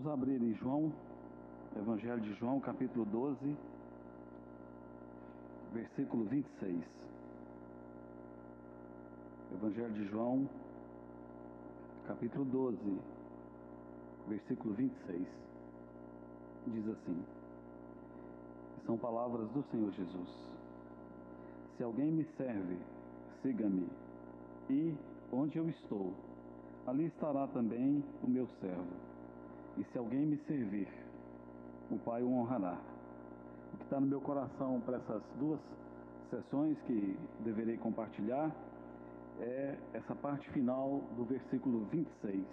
Vamos abrir em João, Evangelho de João, capítulo 12, versículo 26. Evangelho de João, capítulo 12, versículo 26. Diz assim: são palavras do Senhor Jesus: se alguém me serve, siga-me, e onde eu estou, ali estará também o meu servo. E se alguém me servir, o Pai o honrará. O que está no meu coração para essas duas sessões que deverei compartilhar é essa parte final do versículo 26.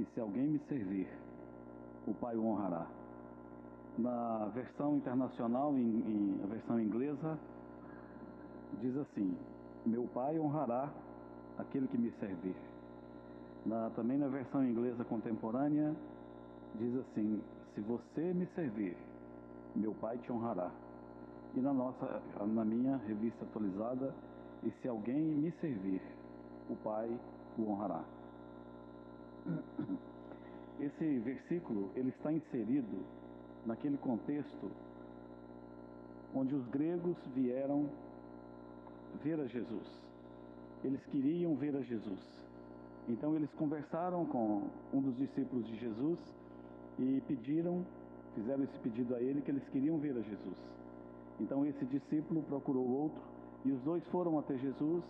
E se alguém me servir, o Pai o honrará. Na versão internacional, a versão inglesa, diz assim: meu Pai honrará aquele que me servir. Também na versão inglesa contemporânea, diz assim: se você me servir, meu Pai te honrará. E na minha revista atualizada, e se alguém me servir, o Pai o honrará. Esse versículo, ele está inserido naquele contexto onde os gregos vieram ver a Jesus. Eles queriam ver a Jesus. Então eles conversaram com um dos discípulos de Jesus e fizeram esse pedido a ele, que eles queriam ver a Jesus. Então esse discípulo procurou outro, e os dois foram até Jesus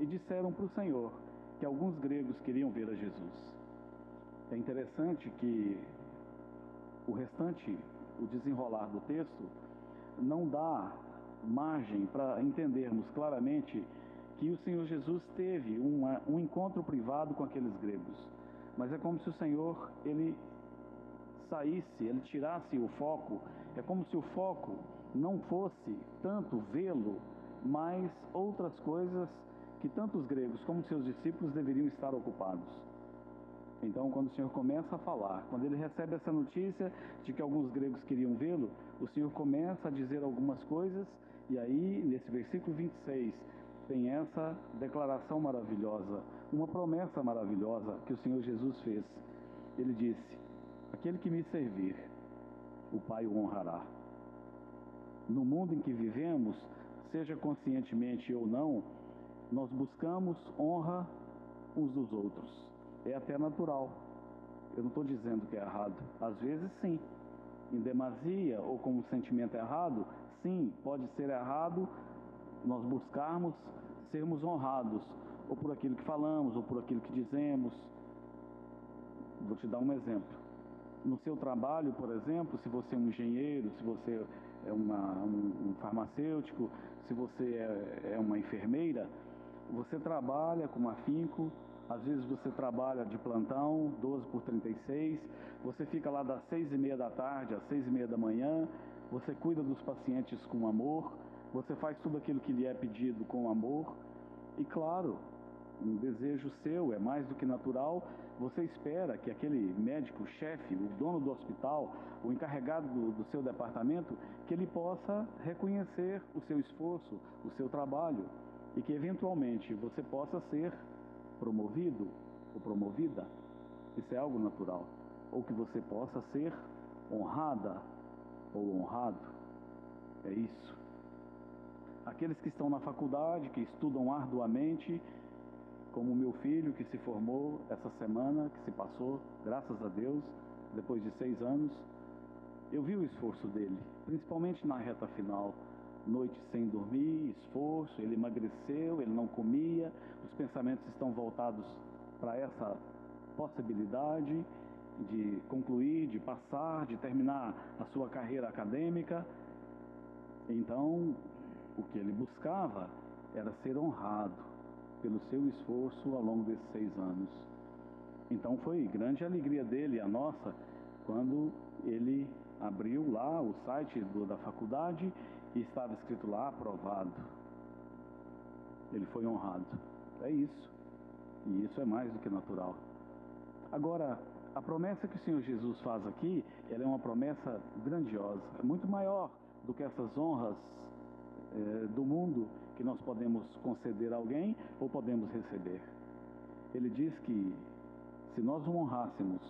e disseram para o Senhor que alguns gregos queriam ver a Jesus. É interessante que o desenrolar do texto não dá margem para entendermos claramente que o Senhor Jesus teve um encontro privado com aqueles gregos. Mas é como se o Senhor, ele tirasse o foco. É como se o foco não fosse tanto vê-lo, mas outras coisas que tanto os gregos como seus discípulos deveriam estar ocupados. Então, quando o Senhor começa a falar, quando ele recebe essa notícia de que alguns gregos queriam vê-lo, o Senhor começa a dizer algumas coisas, e aí, nesse versículo 26, tem essa declaração maravilhosa, uma promessa maravilhosa que o Senhor Jesus fez. Ele disse: aquele que me servir, o Pai o honrará. No mundo em que vivemos, seja conscientemente ou não, nós buscamos honra uns dos outros. É até natural. Eu não estou dizendo que é errado. Às vezes sim. Em demasia ou com um sentimento errado, sim, pode ser errado nós buscarmos sermos honrados, ou por aquilo que falamos, ou por aquilo que dizemos. Vou te dar um exemplo. No seu trabalho, por exemplo, se você é um engenheiro, se você é um farmacêutico, se você é uma enfermeira, você trabalha com afinco. Às vezes você trabalha de plantão, 12 por 36, você fica lá das 6:30 da tarde às 6:30 da manhã, você cuida dos pacientes com amor, você faz tudo aquilo que lhe é pedido com amor, e claro, um desejo seu é mais do que natural, você espera que aquele médico-chefe, o dono do hospital, o encarregado do seu departamento, que ele possa reconhecer o seu esforço, o seu trabalho, e que eventualmente você possa ser promovido ou promovida. Isso é algo natural. Ou que você possa ser honrada ou honrado. É isso. Aqueles que estão na faculdade, que estudam arduamente, como o meu filho que se formou essa semana, que se passou, graças a Deus, depois de 6 anos, eu vi o esforço dele, principalmente na reta final. Noite sem dormir, esforço, ele emagreceu, ele não comia, os pensamentos estão voltados para essa possibilidade de concluir, de passar, de terminar a sua carreira acadêmica. Então, o que ele buscava era ser honrado pelo seu esforço ao longo desses 6 anos. Então foi grande a alegria dele e a nossa quando ele abriu lá o site da faculdade e estava escrito lá: aprovado. Ele foi honrado. É isso. E isso é mais do que natural. Agora, a promessa que o Senhor Jesus faz aqui, ela é uma promessa grandiosa. É muito maior do que essas honras do mundo que nós podemos conceder a alguém ou podemos receber. Ele diz que se nós o honrássemos,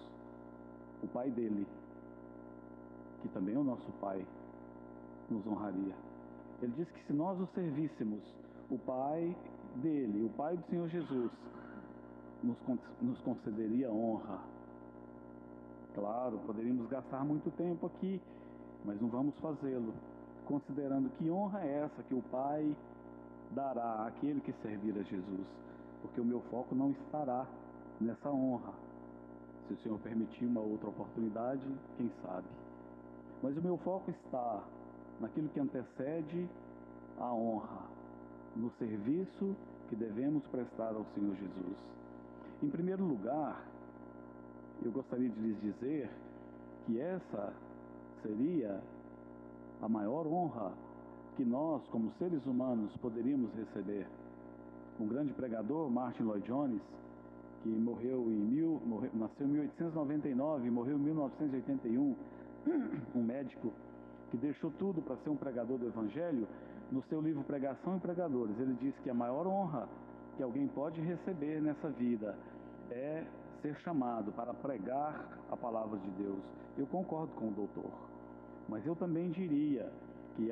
o pai dele, que também é o nosso pai, nos honraria. Ele diz que se nós o servíssemos, o pai dele, o pai do Senhor Jesus, nos concederia honra. Claro, poderíamos gastar muito tempo aqui, mas não vamos fazê-lo, considerando que honra é essa que o Pai dará àquele que servir a Jesus, porque o meu foco não estará nessa honra. Se o Senhor permitir uma outra oportunidade, quem sabe. Mas o meu foco está naquilo que antecede a honra, no serviço que devemos prestar ao Senhor Jesus. Em primeiro lugar, eu gostaria de lhes dizer que essa seria a maior honra que nós, como seres humanos, poderíamos receber. Um grande pregador, Martin Lloyd Jones, que nasceu em 1899 e morreu em 1981, um médico que deixou tudo para ser um pregador do Evangelho, no seu livro Pregação e Pregadores, ele diz que a maior honra que alguém pode receber nessa vida é ser chamado para pregar a palavra de Deus. Eu concordo com o doutor, mas eu também diria que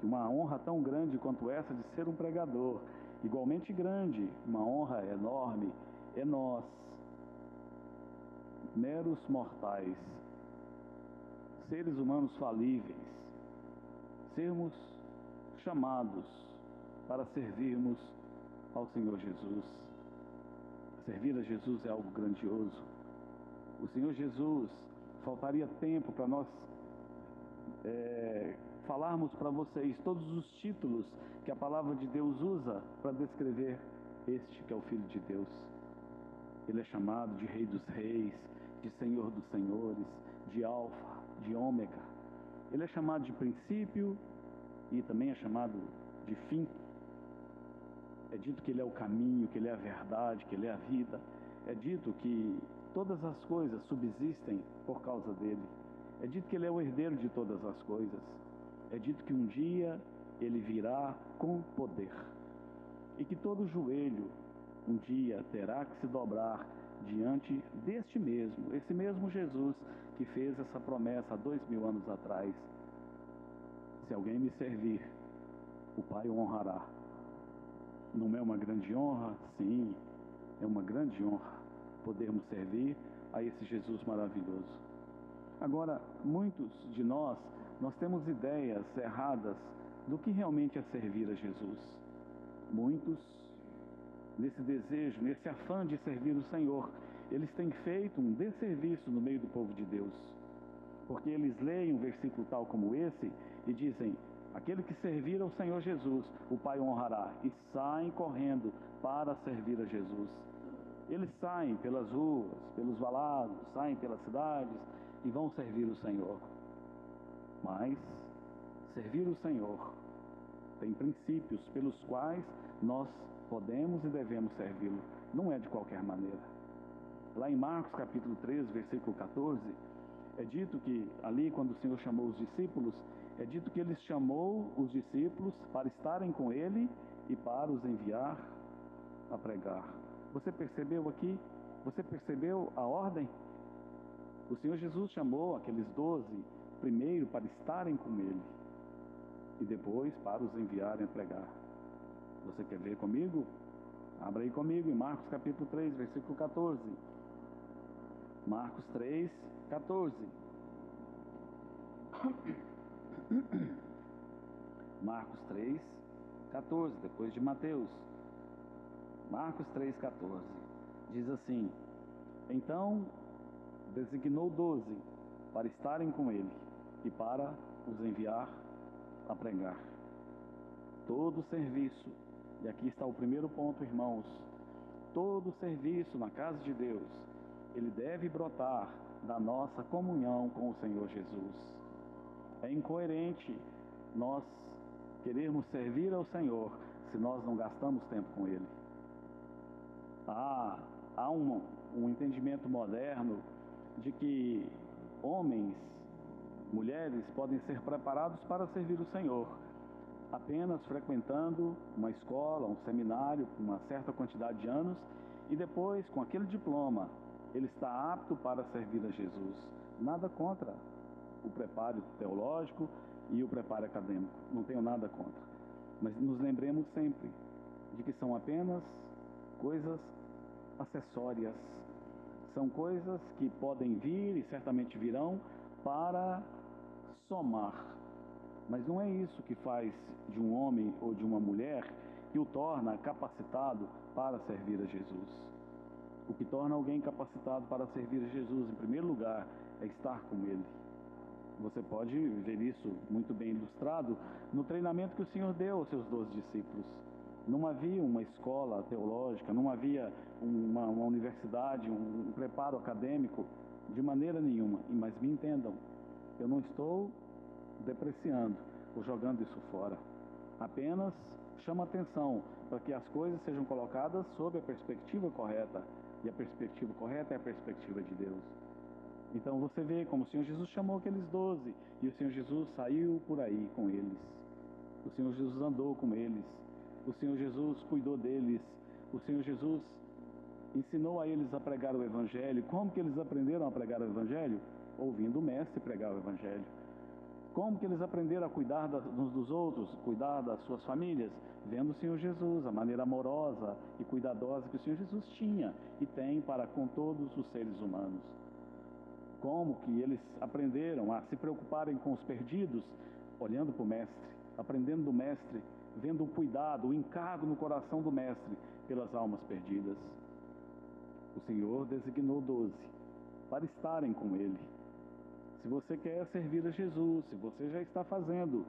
uma honra tão grande quanto essa de ser um pregador, igualmente grande, uma honra enorme, é nós, meros mortais, seres humanos falíveis, sermos chamados para servirmos ao Senhor Jesus. Servir a Jesus é algo grandioso. O Senhor Jesus, faltaria tempo para nós falarmos para vocês todos os títulos que a palavra de Deus usa para descrever este que é o Filho de Deus. Ele é chamado de Rei dos Reis, de Senhor dos Senhores, de Alfa, de Ômega. Ele é chamado de princípio e também é chamado de fim. É dito que Ele é o caminho, que Ele é a verdade, que Ele é a vida. É dito que todas as coisas subsistem por causa dEle. É dito que Ele é o herdeiro de todas as coisas. É dito que um dia Ele virá com poder. E que todo joelho um dia terá que se dobrar diante deste mesmo, esse mesmo Jesus que fez essa promessa há 2000 anos atrás. Se alguém me servir, o Pai o honrará. Não é uma grande honra? Sim, é uma grande honra podermos servir a esse Jesus maravilhoso. Agora, muitos de nós temos ideias erradas do que realmente é servir a Jesus. Muitos, nesse desejo, nesse afã de servir o Senhor, eles têm feito um desserviço no meio do povo de Deus. Porque eles leem um versículo tal como esse e dizem: aquele que servir ao Senhor Jesus, o Pai o honrará, e saem correndo para servir a Jesus. Eles saem pelas ruas, pelos valados, saem pelas cidades e vão servir o Senhor. Mas servir o Senhor tem princípios pelos quais nós podemos e devemos servi-lo. Não é de qualquer maneira. Lá em Marcos capítulo 13, versículo 14, é dito que ali quando o Senhor chamou os discípulos, é dito que Ele chamou os discípulos para estarem com Ele e para os enviar a pregar. Você percebeu aqui? Você percebeu a ordem? O Senhor Jesus chamou aqueles 12 primeiro para estarem com Ele e depois para os enviarem a pregar. Você quer ver comigo? Abra aí comigo em Marcos capítulo 3, versículo 14. Marcos 3, 14. Marcos 3, 14, depois de Mateus. Marcos 3, 14. Diz assim: então designou 12 para estarem com ele e para os enviar a pregar. Todo serviço, e aqui está o primeiro ponto, irmãos, todo serviço na casa de Deus, ele deve brotar da nossa comunhão com o Senhor Jesus. É incoerente nós querermos servir ao Senhor se nós não gastamos tempo com Ele. Há um entendimento moderno de que homens, mulheres podem ser preparados para servir o Senhor apenas frequentando uma escola, um seminário, com uma certa quantidade de anos, e depois, com aquele diploma, ele está apto para servir a Jesus. Nada contra o preparo teológico e o preparo acadêmico, não tenho nada contra. Mas nos lembremos sempre de que são apenas coisas acessórias, são coisas que podem vir e certamente virão para somar, mas não é isso que faz de um homem ou de uma mulher que o torna capacitado para servir a Jesus. O que torna alguém capacitado para servir a Jesus, em primeiro lugar, é estar com Ele. Você pode ver isso muito bem ilustrado no treinamento que o Senhor deu aos seus 12 discípulos. Não havia uma escola teológica, não havia uma universidade, um preparo acadêmico, de maneira nenhuma. Mas me entendam, eu não estou depreciando ou jogando isso fora. Apenas chama atenção para que as coisas sejam colocadas sob a perspectiva correta. E a perspectiva correta é a perspectiva de Deus. Então você vê como o Senhor Jesus chamou aqueles 12 e o Senhor Jesus saiu por aí com eles. O Senhor Jesus andou com eles. O Senhor Jesus cuidou deles. O Senhor Jesus ensinou a eles a pregar o Evangelho. Como que eles aprenderam a pregar o Evangelho? Ouvindo o Mestre pregar o Evangelho. Como que eles aprenderam a cuidar uns dos outros, cuidar das suas famílias? Vendo o Senhor Jesus, a maneira amorosa e cuidadosa que o Senhor Jesus tinha e tem para com todos os seres humanos. Como que eles aprenderam a se preocuparem com os perdidos, olhando para o Mestre, aprendendo do Mestre, vendo o cuidado, o encargo no coração do Mestre pelas almas perdidas. O Senhor designou 12 para estarem com Ele. Se você quer servir a Jesus, se você já está fazendo,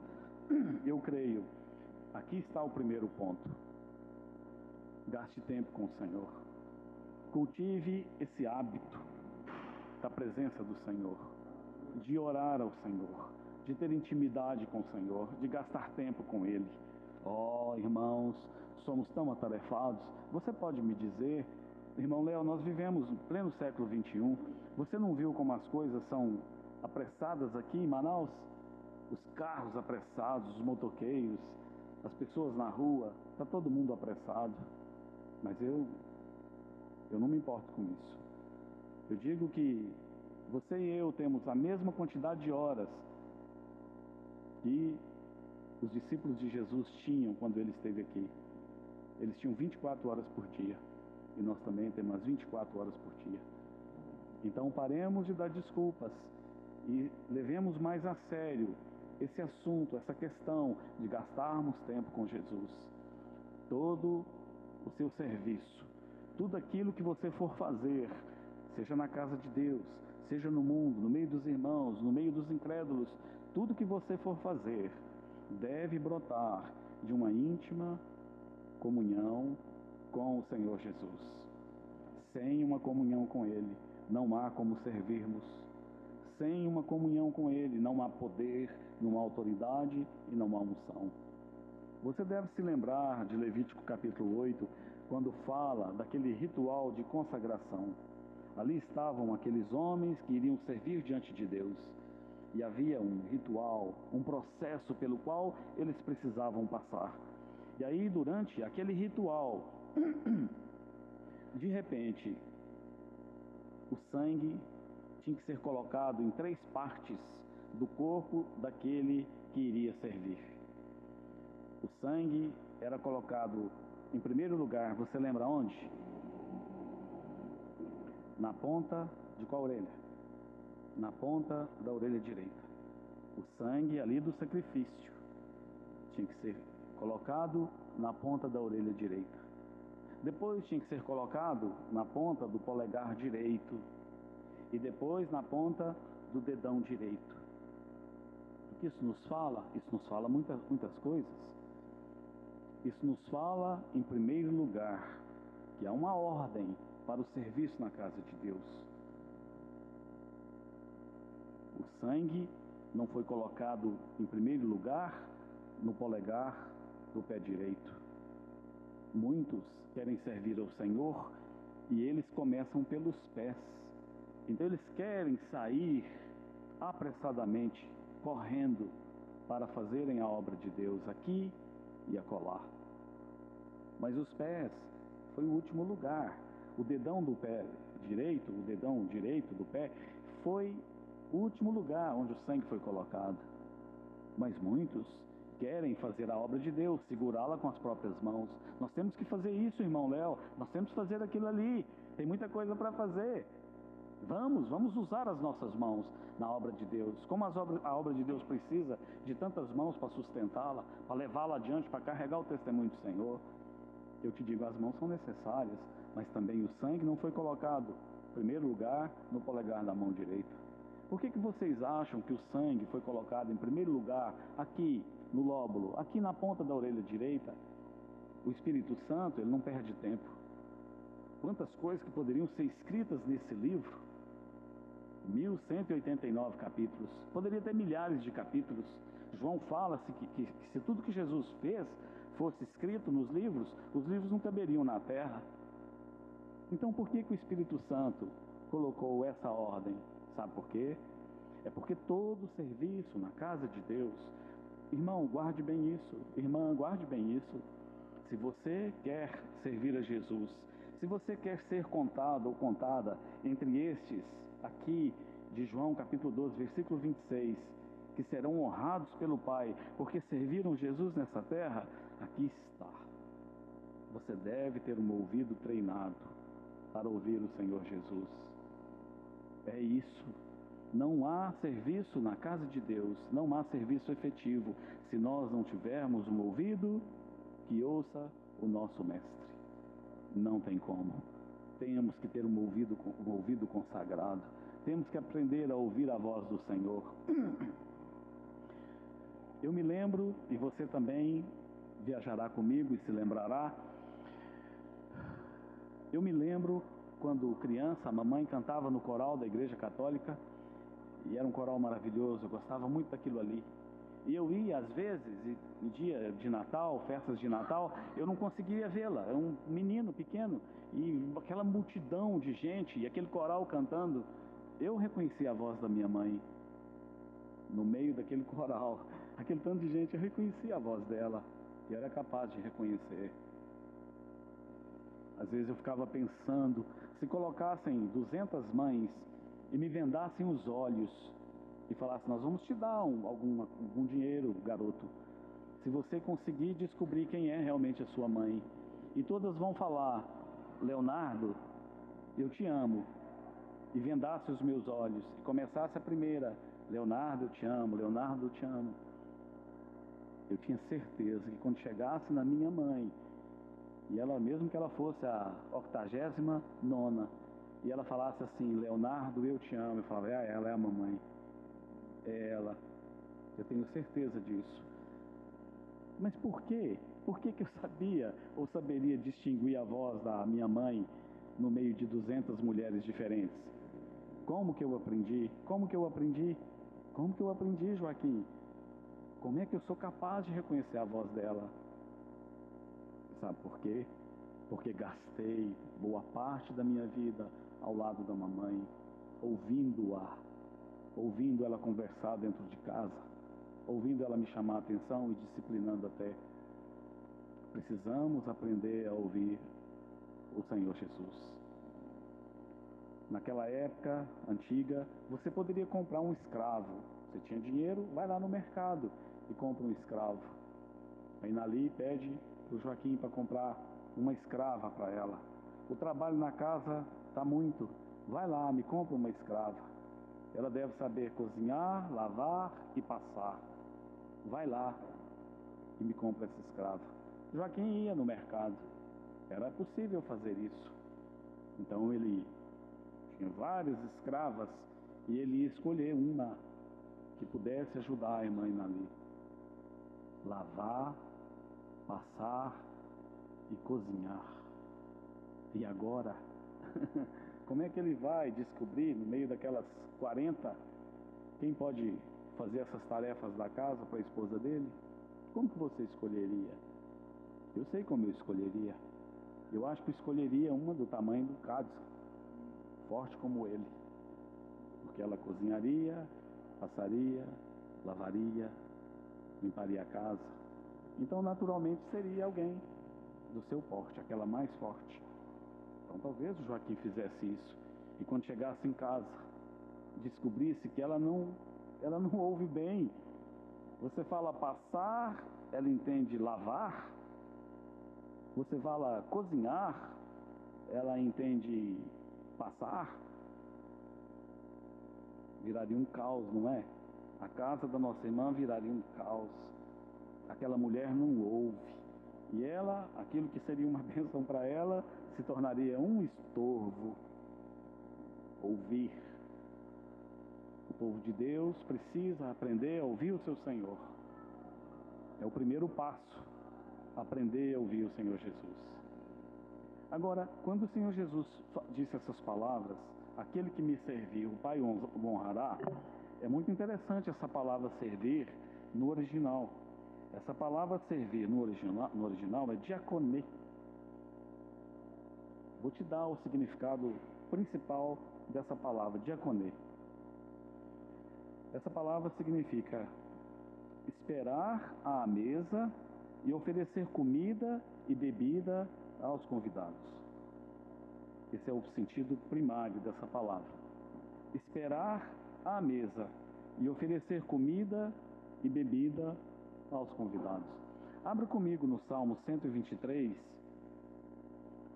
eu creio, aqui está o primeiro ponto. Gaste tempo com o Senhor. Cultive esse hábito da presença do Senhor, de orar ao Senhor, de ter intimidade com o Senhor, de gastar tempo com Ele. Oh, irmãos, somos tão atarefados. Você pode me dizer, irmão Léo, nós vivemos no pleno século XXI, você não viu como as coisas são apressadas aqui em Manaus? Os carros apressados, os motoqueiros, as pessoas na rua, está todo mundo apressado. Mas eu não me importo com isso. Eu digo que você e eu temos a mesma quantidade de horas que os discípulos de Jesus tinham quando ele esteve aqui. Eles tinham 24 horas por dia e nós também temos as 24 horas por dia. Então paremos de dar desculpas e levemos mais a sério esse assunto, essa questão de gastarmos tempo com Jesus. Todo o seu serviço, tudo aquilo que você for fazer, seja na casa de Deus, seja no mundo, no meio dos irmãos, no meio dos incrédulos, tudo que você for fazer deve brotar de uma íntima comunhão com o Senhor Jesus. Sem uma comunhão com Ele, não há como servirmos. Sem uma comunhão com Ele, não há poder, não há autoridade e não há unção. Você deve se lembrar de Levítico capítulo 8, quando fala daquele ritual de consagração. Ali estavam aqueles homens que iriam servir diante de Deus. E havia um ritual, um processo pelo qual eles precisavam passar. E aí, durante aquele ritual, de repente, o sangue tinha que ser colocado em 3 partes do corpo daquele que iria servir. O sangue era colocado, em primeiro lugar, você lembra onde? Na ponta de qual orelha? Na ponta da orelha direita. O sangue ali do sacrifício tinha que ser colocado na ponta da orelha direita. Depois tinha que ser colocado na ponta do polegar direito. E depois na ponta do dedão direito. O que isso nos fala? Isso nos fala muitas coisas. Isso nos fala, em primeiro lugar, que há uma ordem para o serviço na casa de Deus. O sangue não foi colocado, em primeiro lugar, no polegar do pé direito. Muitos querem servir ao Senhor e eles começam pelos pés. Então eles querem sair apressadamente, correndo, para fazerem a obra de Deus aqui e acolá. Mas os pés foi o último lugar. O dedão do pé direito, o dedão direito do pé, foi o último lugar onde o sangue foi colocado. Mas muitos querem fazer a obra de Deus, segurá-la com as próprias mãos. Nós temos que fazer isso, irmão Léo, nós temos que fazer aquilo ali, tem muita coisa para fazer. Vamos usar as nossas mãos na obra de Deus. Como a obra de Deus precisa de tantas mãos para sustentá-la, para levá-la adiante, para carregar o testemunho do Senhor. Eu te digo, as mãos são necessárias, mas também o sangue não foi colocado, em primeiro lugar, no polegar da mão direita. Por que vocês acham que o sangue foi colocado em primeiro lugar aqui no lóbulo, aqui na ponta da orelha direita? O Espírito Santo, ele não perde tempo. Quantas coisas que poderiam ser escritas nesse livro? 1189 capítulos. Poderia ter milhares de capítulos. João fala-se que se tudo que Jesus fez fosse escrito nos livros, os livros não caberiam na terra. Então por que o Espírito Santo colocou essa ordem? Sabe por quê? É porque todo serviço na casa de Deus, irmão, guarde bem isso, irmã, guarde bem isso. Se você quer servir a Jesus, se você quer ser contado ou contada entre estes aqui de João capítulo 12, versículo 26, que serão honrados pelo Pai, porque serviram Jesus nessa terra, aqui está. Você deve ter um ouvido treinado para ouvir o Senhor Jesus. É isso. Não há serviço na casa de Deus, não há serviço efetivo, se nós não tivermos um ouvido que ouça o nosso Mestre. Não tem como. Temos que ter um ouvido consagrado. Temos que aprender a ouvir a voz do Senhor. Eu me lembro, e você também viajará comigo e se lembrará. Eu me lembro quando criança, a mamãe cantava no coral da Igreja Católica, e era um coral maravilhoso, eu gostava muito daquilo ali. E eu ia, às vezes, em dia de Natal, festas de Natal, eu não conseguia vê-la. Era um menino pequeno, e aquela multidão de gente, e aquele coral cantando. Eu reconheci a voz da minha mãe, no meio daquele coral. Aquele tanto de gente, eu reconheci a voz dela, e era capaz de reconhecer. Às vezes eu ficava pensando, se colocassem 200 mães e me vendassem os olhos e falassem, nós vamos te dar algum dinheiro, garoto, se você conseguir descobrir quem é realmente a sua mãe. E todas vão falar, Leonardo, eu te amo. E vendasse os meus olhos e começasse a primeira, Leonardo, eu te amo, Leonardo, eu te amo. Eu tinha certeza que quando chegasse na minha mãe, e ela, mesmo que ela fosse a 89ª, e ela falasse assim, Leonardo, eu te amo, eu falava, ela é a mamãe. É ela. Eu tenho certeza disso. Mas por quê? Por que eu sabia ou saberia distinguir a voz da minha mãe no meio de 200 mulheres diferentes? Como que eu aprendi? Como que eu aprendi? Como que eu aprendi, Joaquim? Como é que eu sou capaz de reconhecer a voz dela? Sabe por quê? Porque gastei boa parte da minha vida ao lado da mamãe, ouvindo-a, ouvindo ela conversar dentro de casa, ouvindo ela me chamar a atenção e disciplinando até. Precisamos aprender a ouvir o Senhor Jesus. Naquela época antiga, você poderia comprar um escravo. Você tinha dinheiro, vai lá no mercado e compra um escravo. Aí Nali pede para o Joaquim para comprar uma escrava para ela. O trabalho na casa está muito. Vai lá, me compra uma escrava. Ela deve saber cozinhar, lavar e passar. Vai lá e me compra essa escrava. Joaquim ia no mercado. Era possível fazer isso. Então ele tinha várias escravas e ele ia escolher uma que pudesse ajudar a irmã Nali. Lavar, passar e cozinhar. E agora? Como é que ele vai descobrir, no meio daquelas 40, quem pode fazer essas tarefas da casa para a esposa dele? Como que você escolheria? Eu sei como eu escolheria. Eu acho que eu escolheria uma do tamanho do Cádiz, forte como ele. Porque ela cozinharia, passaria, lavaria, limparia a casa. Então, naturalmente, seria alguém do seu porte, aquela mais forte. Então, talvez o Joaquim fizesse isso. e quando chegasse em casa, descobrisse que ela não ouve bem. Você fala passar, ela entende lavar. Você fala cozinhar, ela entende passar. Viraria um caos, não é? A casa da nossa irmã viraria um caos. Aquela mulher não ouve. E ela, aquilo que seria uma bênção para ela, se tornaria um estorvo. Ouvir. O povo de Deus precisa aprender a ouvir o seu Senhor. É o primeiro passo, aprender a ouvir o Senhor Jesus. Agora, quando o Senhor Jesus disse essas palavras, aquele que me servir, o Pai o honrará, é muito interessante essa palavra servir no original. Essa palavra servir no original é diaconê. Vou te dar o significado principal dessa palavra, diaconê. Essa palavra significa esperar à mesa e oferecer comida e bebida aos convidados. Esse é o sentido primário dessa palavra. Esperar à mesa e oferecer comida e bebida aos convidados. Abra comigo no Salmo 123,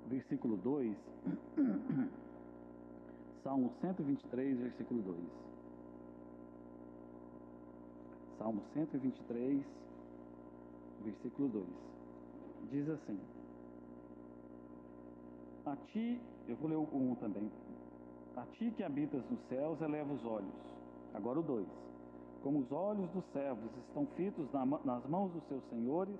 versículo 2. Salmo 123, versículo 2. Salmo 123, versículo 2. Diz assim: A ti, eu vou ler o 1 também. A ti que habitas nos céus, eleva os olhos. Agora o 2. Como os olhos dos servos estão fitos nas mãos dos seus senhores,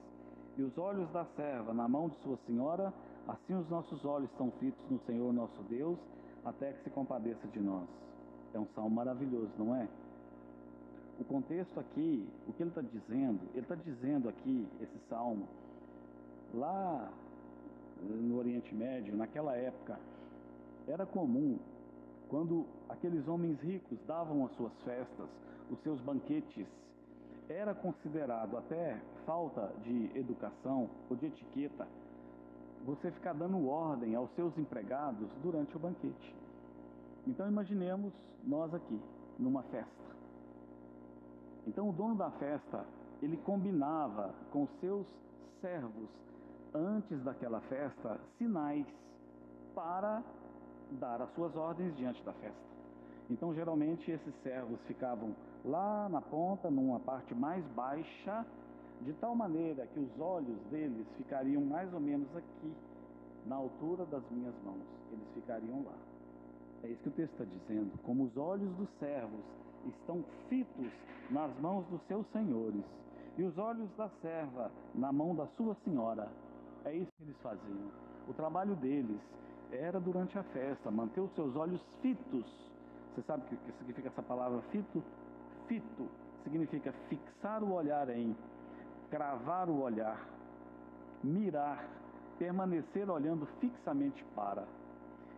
e os olhos da serva na mão de sua senhora, assim os nossos olhos estão fitos no Senhor nosso Deus, até que se compadeça de nós. É um salmo maravilhoso, não é? O contexto aqui, o que ele está dizendo aqui, esse salmo, lá no Oriente Médio, naquela época, era comum, quando aqueles homens ricos davam as suas festas, os seus banquetes, era considerado até falta de educação ou de etiqueta, você ficar dando ordem aos seus empregados durante o banquete. Então imaginemos nós aqui, numa festa. Então o dono da festa, ele combinava com seus servos, antes daquela festa, sinais para dar as suas ordens diante da festa. Então geralmente esses servos ficavam lá na ponta, numa parte mais baixa, de tal maneira que os olhos deles ficariam mais ou menos aqui, na altura das minhas mãos. Eles ficariam lá. É isso que o texto está dizendo. Como os olhos dos servos estão fitos nas mãos dos seus senhores, e os olhos da serva na mão da sua senhora. É isso que eles faziam. O trabalho deles era durante a festa, manter os seus olhos fitos. Você sabe o que significa essa palavra fito? Fito significa fixar o olhar em, cravar o olhar, mirar, permanecer olhando fixamente para.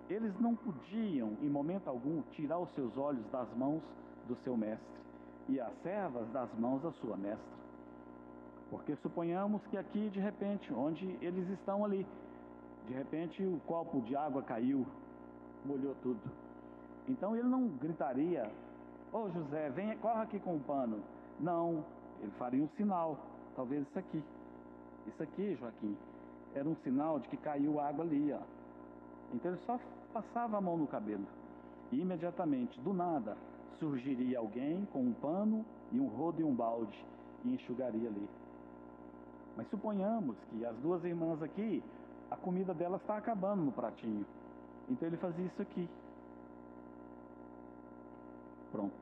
Eles não podiam, em momento algum, tirar os seus olhos das mãos do seu mestre e as servas das mãos da sua mestra. Porque suponhamos que aqui, de repente, onde eles estão ali, de repente o copo de água caiu, molhou tudo. Então ele não gritaria: ô José, venha, corra aqui com o pano. Não, ele faria um sinal, talvez isso aqui. Isso aqui, Joaquim, era um sinal de que caiu água ali, ó. Então ele só passava a mão no cabelo. E imediatamente, do nada, surgiria alguém com um pano e um rodo e um balde e enxugaria ali. Mas suponhamos que as duas irmãs aqui, a comida delas está acabando no pratinho. Então ele fazia isso aqui. Pronto.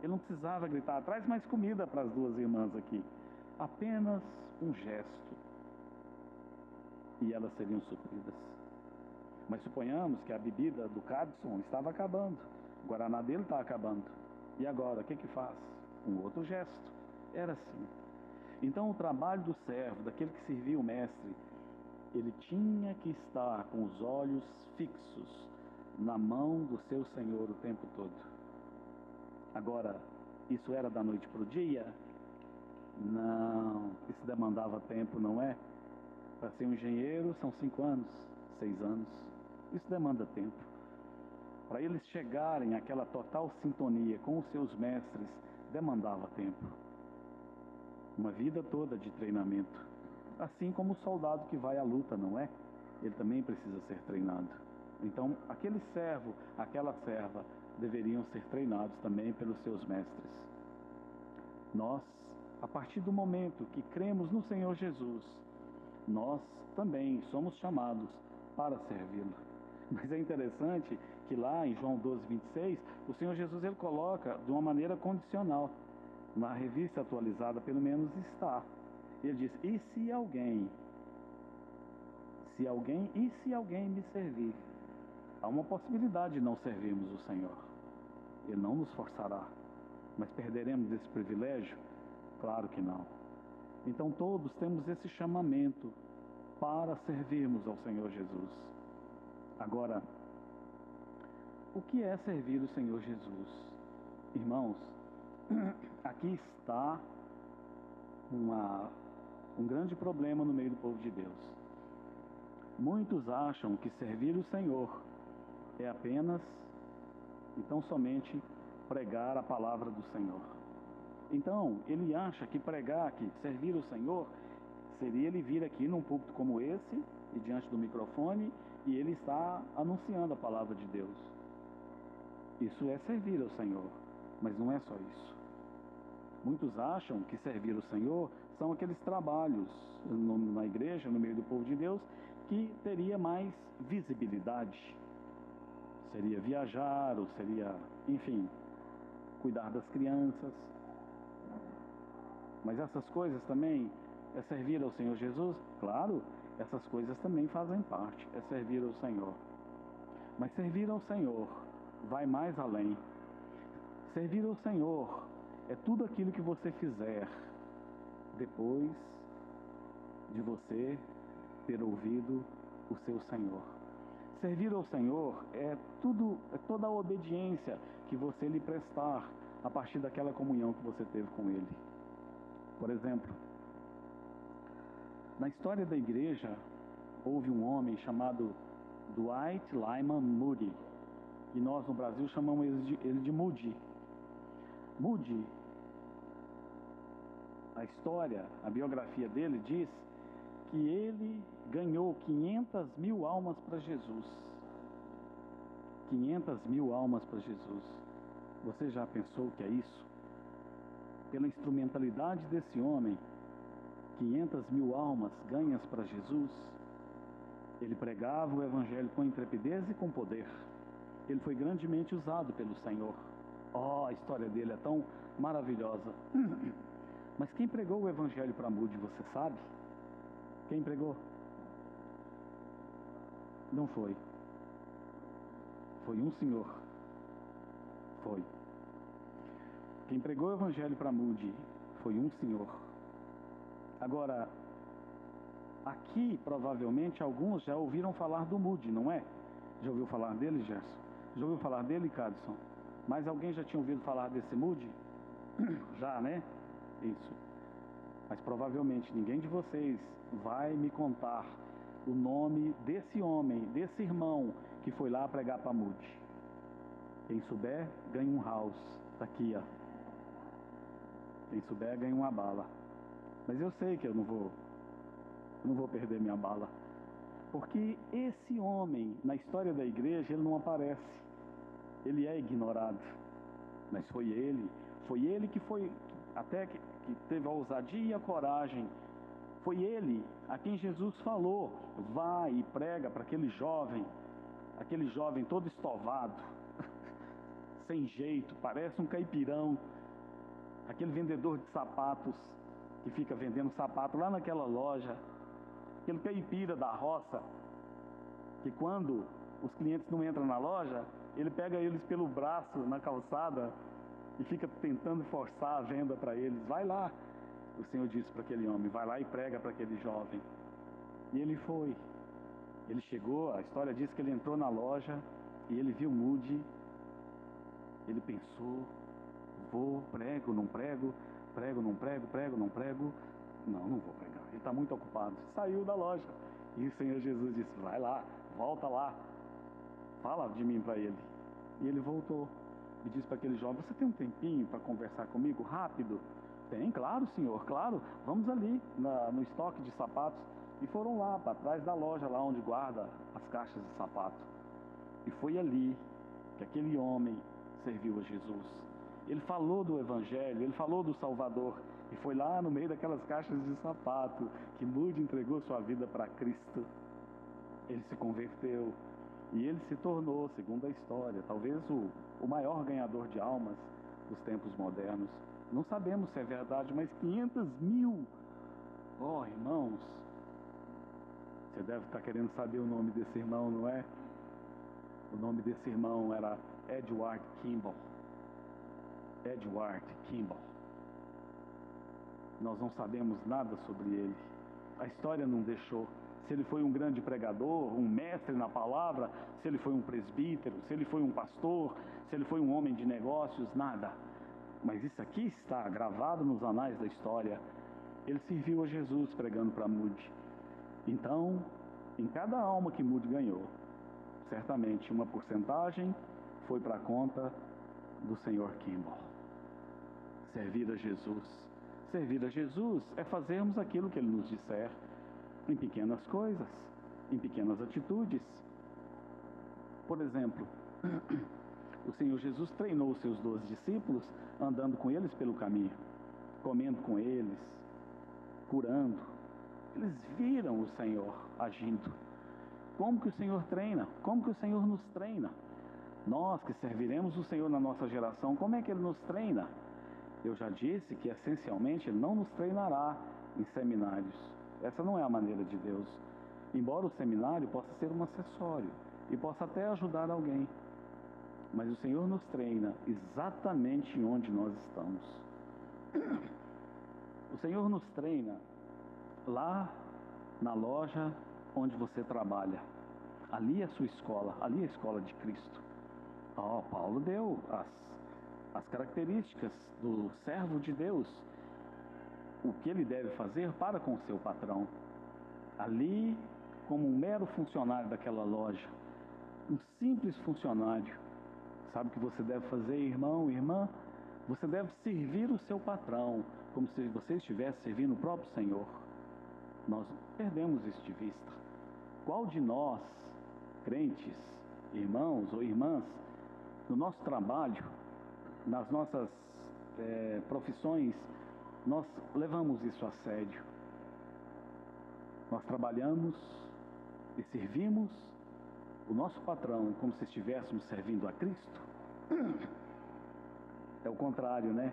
Ele não precisava gritar: traz mais comida para as duas irmãs aqui. Apenas um gesto. E elas seriam supridas. Mas suponhamos que a bebida do Cadson estava acabando. O Guaraná dele está acabando. E agora, o que faz? Um outro gesto. Era assim. Então o trabalho do servo, daquele que servia o mestre, ele tinha que estar com os olhos fixos na mão do seu Senhor o tempo todo. Agora, isso era da noite para o dia? Não, isso demandava tempo, não é? Para ser um engenheiro são 5 anos, 6 anos. Isso demanda tempo. Para eles chegarem àquela total sintonia com os seus mestres, demandava tempo. Uma vida toda de treinamento. Assim como o soldado que vai à luta, não é? Ele também precisa ser treinado. Então, aquele servo, aquela serva, deveriam ser treinados também pelos seus mestres. Nós, a partir do momento que cremos no Senhor Jesus, nós também somos chamados para servi-lo. Mas é interessante que lá em João 12:26, o Senhor Jesus ele coloca de uma maneira condicional. Na revista atualizada, pelo menos está. Ele diz: e se alguém me servir? Há uma possibilidade de não servirmos o Senhor. Ele não nos forçará. Mas perderemos esse privilégio? Claro que não. Então todos temos esse chamamento para servirmos ao Senhor Jesus. Agora, o que é servir o Senhor Jesus? Irmãos, aqui está um grande problema no meio do povo de Deus. Muitos acham que servir o Senhor é apenas e tão somente pregar a palavra do Senhor. Então, ele acha que pregar, que servir o Senhor, seria ele vir aqui num púlpito como esse, e diante do microfone, e ele está anunciando a palavra de Deus. Isso é servir ao Senhor, mas não é só isso. Muitos acham que servir o Senhor são aqueles trabalhos na igreja, no meio do povo de Deus, que teria mais visibilidade. Seria viajar, ou seria, enfim, cuidar das crianças. Mas essas coisas também é servir ao Senhor Jesus? Claro, essas coisas também fazem parte, é servir ao Senhor. Mas servir ao Senhor vai mais além. Servir ao Senhor é tudo aquilo que você fizer depois de você ter ouvido o seu Senhor. Servir ao Senhor é toda a obediência que você lhe prestar a partir daquela comunhão que você teve com Ele. Por exemplo, na história da igreja, houve um homem chamado Dwight Lyman Moody, e nós no Brasil chamamos ele de Moody. Moody, a história, a biografia dele diz que ele ganhou 500 mil almas para Jesus. 500 mil almas para Jesus. Você já pensou o que é isso? Pela instrumentalidade desse homem, 500 mil almas ganhas para Jesus. Ele pregava o Evangelho com intrepidez e com poder. Ele foi grandemente usado pelo Senhor. Oh, a história dele é tão maravilhosa. Mas quem pregou o Evangelho para Moody, você sabe? Quem pregou? Não foi. Foi um senhor. Foi. Quem pregou o Evangelho para Moody foi um senhor. Agora, aqui provavelmente alguns já ouviram falar do Moody, não é? Já ouviu falar dele, Gerson? Já ouviu falar dele, Cadson? Mas alguém já tinha ouvido falar desse Moody? Já, né? Isso. Mas provavelmente ninguém de vocês vai me contar o nome desse homem, desse irmão que foi lá pregar para Moody. Quem souber, ganha um house. Tá aqui, ó. Quem souber, ganha uma bala. Mas eu sei que eu não vou perder minha bala. Porque esse homem, na história da igreja, ele não aparece. Ele é ignorado. Mas foi ele que foi, até que teve a ousadia e a coragem. Foi ele a quem Jesus falou: vá e prega para aquele jovem todo estovado, sem jeito, parece um caipirão, aquele vendedor de sapatos que fica vendendo sapato lá naquela loja, aquele caipira da roça, que quando os clientes não entram na loja, ele pega eles pelo braço na calçada e fica tentando forçar a venda para eles. Vai lá, o Senhor disse para aquele homem, vai lá e prega para aquele jovem. E ele foi. Ele chegou, a história diz que ele entrou na loja e ele viu Moody. Ele pensou: vou, prego, não prego, prego, não prego, prego, não prego. Não vou pregar, ele está muito ocupado. Saiu da loja. E o Senhor Jesus disse: vai lá, volta lá, fala de mim para ele. E ele voltou e disse para aquele jovem: você tem um tempinho para conversar comigo rápido? Tem, claro, senhor, claro. Vamos ali no estoque de sapatos. E foram lá para trás da loja, lá onde guarda as caixas de sapato. E foi ali que aquele homem serviu a Jesus. Ele falou do Evangelho, ele falou do Salvador. E foi lá no meio daquelas caixas de sapato que Moody entregou sua vida para Cristo. Ele se converteu e ele se tornou, segundo a história, talvez o maior ganhador de almas dos tempos modernos. Não sabemos se é verdade, mas 500 mil. Oh, irmãos, você deve estar querendo saber o nome desse irmão, não é? O nome desse irmão era Edward Kimball. Edward Kimball. Nós não sabemos nada sobre ele. A história não deixou. Se ele foi um grande pregador, um mestre na palavra, se ele foi um presbítero, se ele foi um pastor, se ele foi um homem de negócios, nada. Mas isso aqui está gravado nos anais da história. Ele serviu a Jesus pregando para Moody. Então, em cada alma que Moody ganhou, certamente uma porcentagem foi para a conta do Senhor Kimball. Servir a Jesus. Servir a Jesus é fazermos aquilo que Ele nos disser, em pequenas coisas, em pequenas atitudes. Por exemplo, o Senhor Jesus treinou os seus 12 discípulos, andando com eles pelo caminho, comendo com eles, curando. Eles viram o Senhor agindo. Como que o Senhor treina? Como que o Senhor nos treina? Nós que serviremos o Senhor na nossa geração, como é que Ele nos treina? Eu já disse que essencialmente Ele não nos treinará em seminários. Essa não é a maneira de Deus. Embora o seminário possa ser um acessório e possa até ajudar alguém, mas o Senhor nos treina exatamente onde nós estamos. O Senhor nos treina lá na loja onde você trabalha. Ali é a sua escola, ali é a escola de Cristo. Paulo deu as características do servo de Deus, o que ele deve fazer para com o seu patrão. Ali, como um mero funcionário daquela loja, um simples funcionário, sabe o que você deve fazer, irmão, irmã? Você deve servir o seu patrão, como se você estivesse servindo o próprio Senhor. Nós perdemos isso de vista. Qual de nós, crentes, irmãos ou irmãs, no nosso trabalho, nas nossas profissões, nós levamos isso a sério? Nós trabalhamos e servimos o nosso patrão como se estivéssemos servindo a Cristo? É o contrário, né?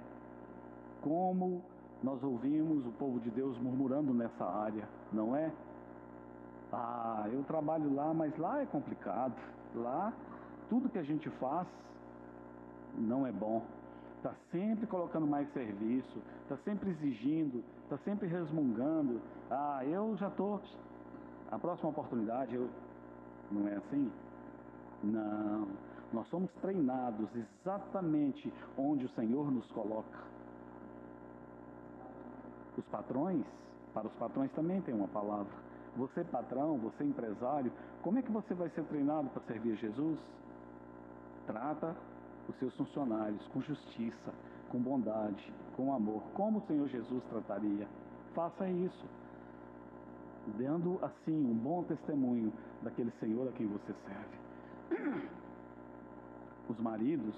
Como nós ouvimos o povo de Deus murmurando nessa área, não é? Eu trabalho lá, mas lá é complicado. Lá, tudo que a gente faz não é bom. Está sempre colocando mais serviço, está sempre exigindo, está sempre resmungando. Eu já estou... A próxima oportunidade, não é assim? Não. Nós somos treinados exatamente onde o Senhor nos coloca. Os patrões, para os patrões também tem uma palavra. Você patrão, você empresário, como é que você vai ser treinado para servir Jesus? Trata os seus funcionários com justiça, com bondade, com amor, como o Senhor Jesus trataria. Faça isso, dando assim um bom testemunho daquele Senhor a quem você serve. Os maridos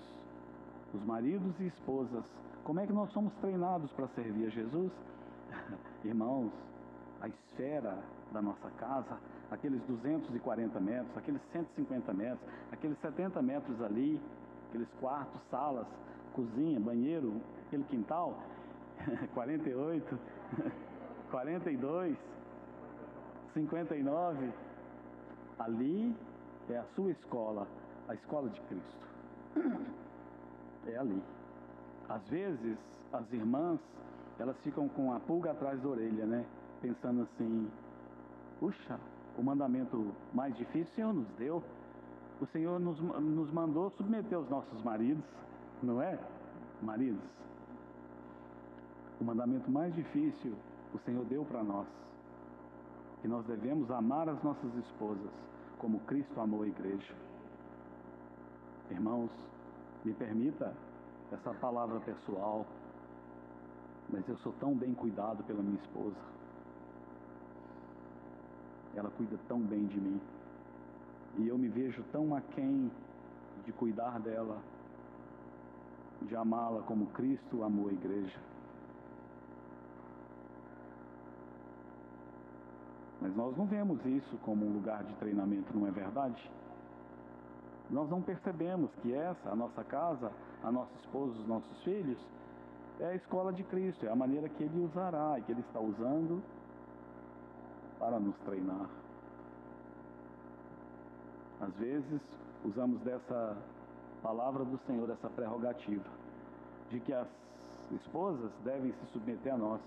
e esposas, como é que nós somos treinados para servir a Jesus? Irmãos, a esfera da nossa casa, aqueles 240 metros, aqueles 150 metros, aqueles 70 metros ali, aqueles quartos, salas, cozinha, banheiro, aquele quintal, 48, 42, 59, ali é a sua escola, a escola de Cristo. É ali. Às vezes, as irmãs, elas ficam com a pulga atrás da orelha, né? Pensando assim, puxa, o mandamento mais difícil o Senhor nos deu. O Senhor nos mandou submeter os nossos maridos, não é? Maridos, o mandamento mais difícil o Senhor deu para nós, que nós devemos amar as nossas esposas como Cristo amou a igreja. Irmãos, me permita essa palavra pessoal, mas eu sou tão bem cuidado pela minha esposa. Ela cuida tão bem de mim. E eu me vejo tão aquém de cuidar dela, de amá-la como Cristo amou a igreja. Mas nós não vemos isso como um lugar de treinamento, não é verdade? Nós não percebemos que essa, a nossa casa, a nossa esposa, os nossos filhos, é a escola de Cristo, é a maneira que Ele usará e que Ele está usando para nos treinar. Às vezes, usamos dessa palavra do Senhor, essa prerrogativa, de que as esposas devem se submeter a nós.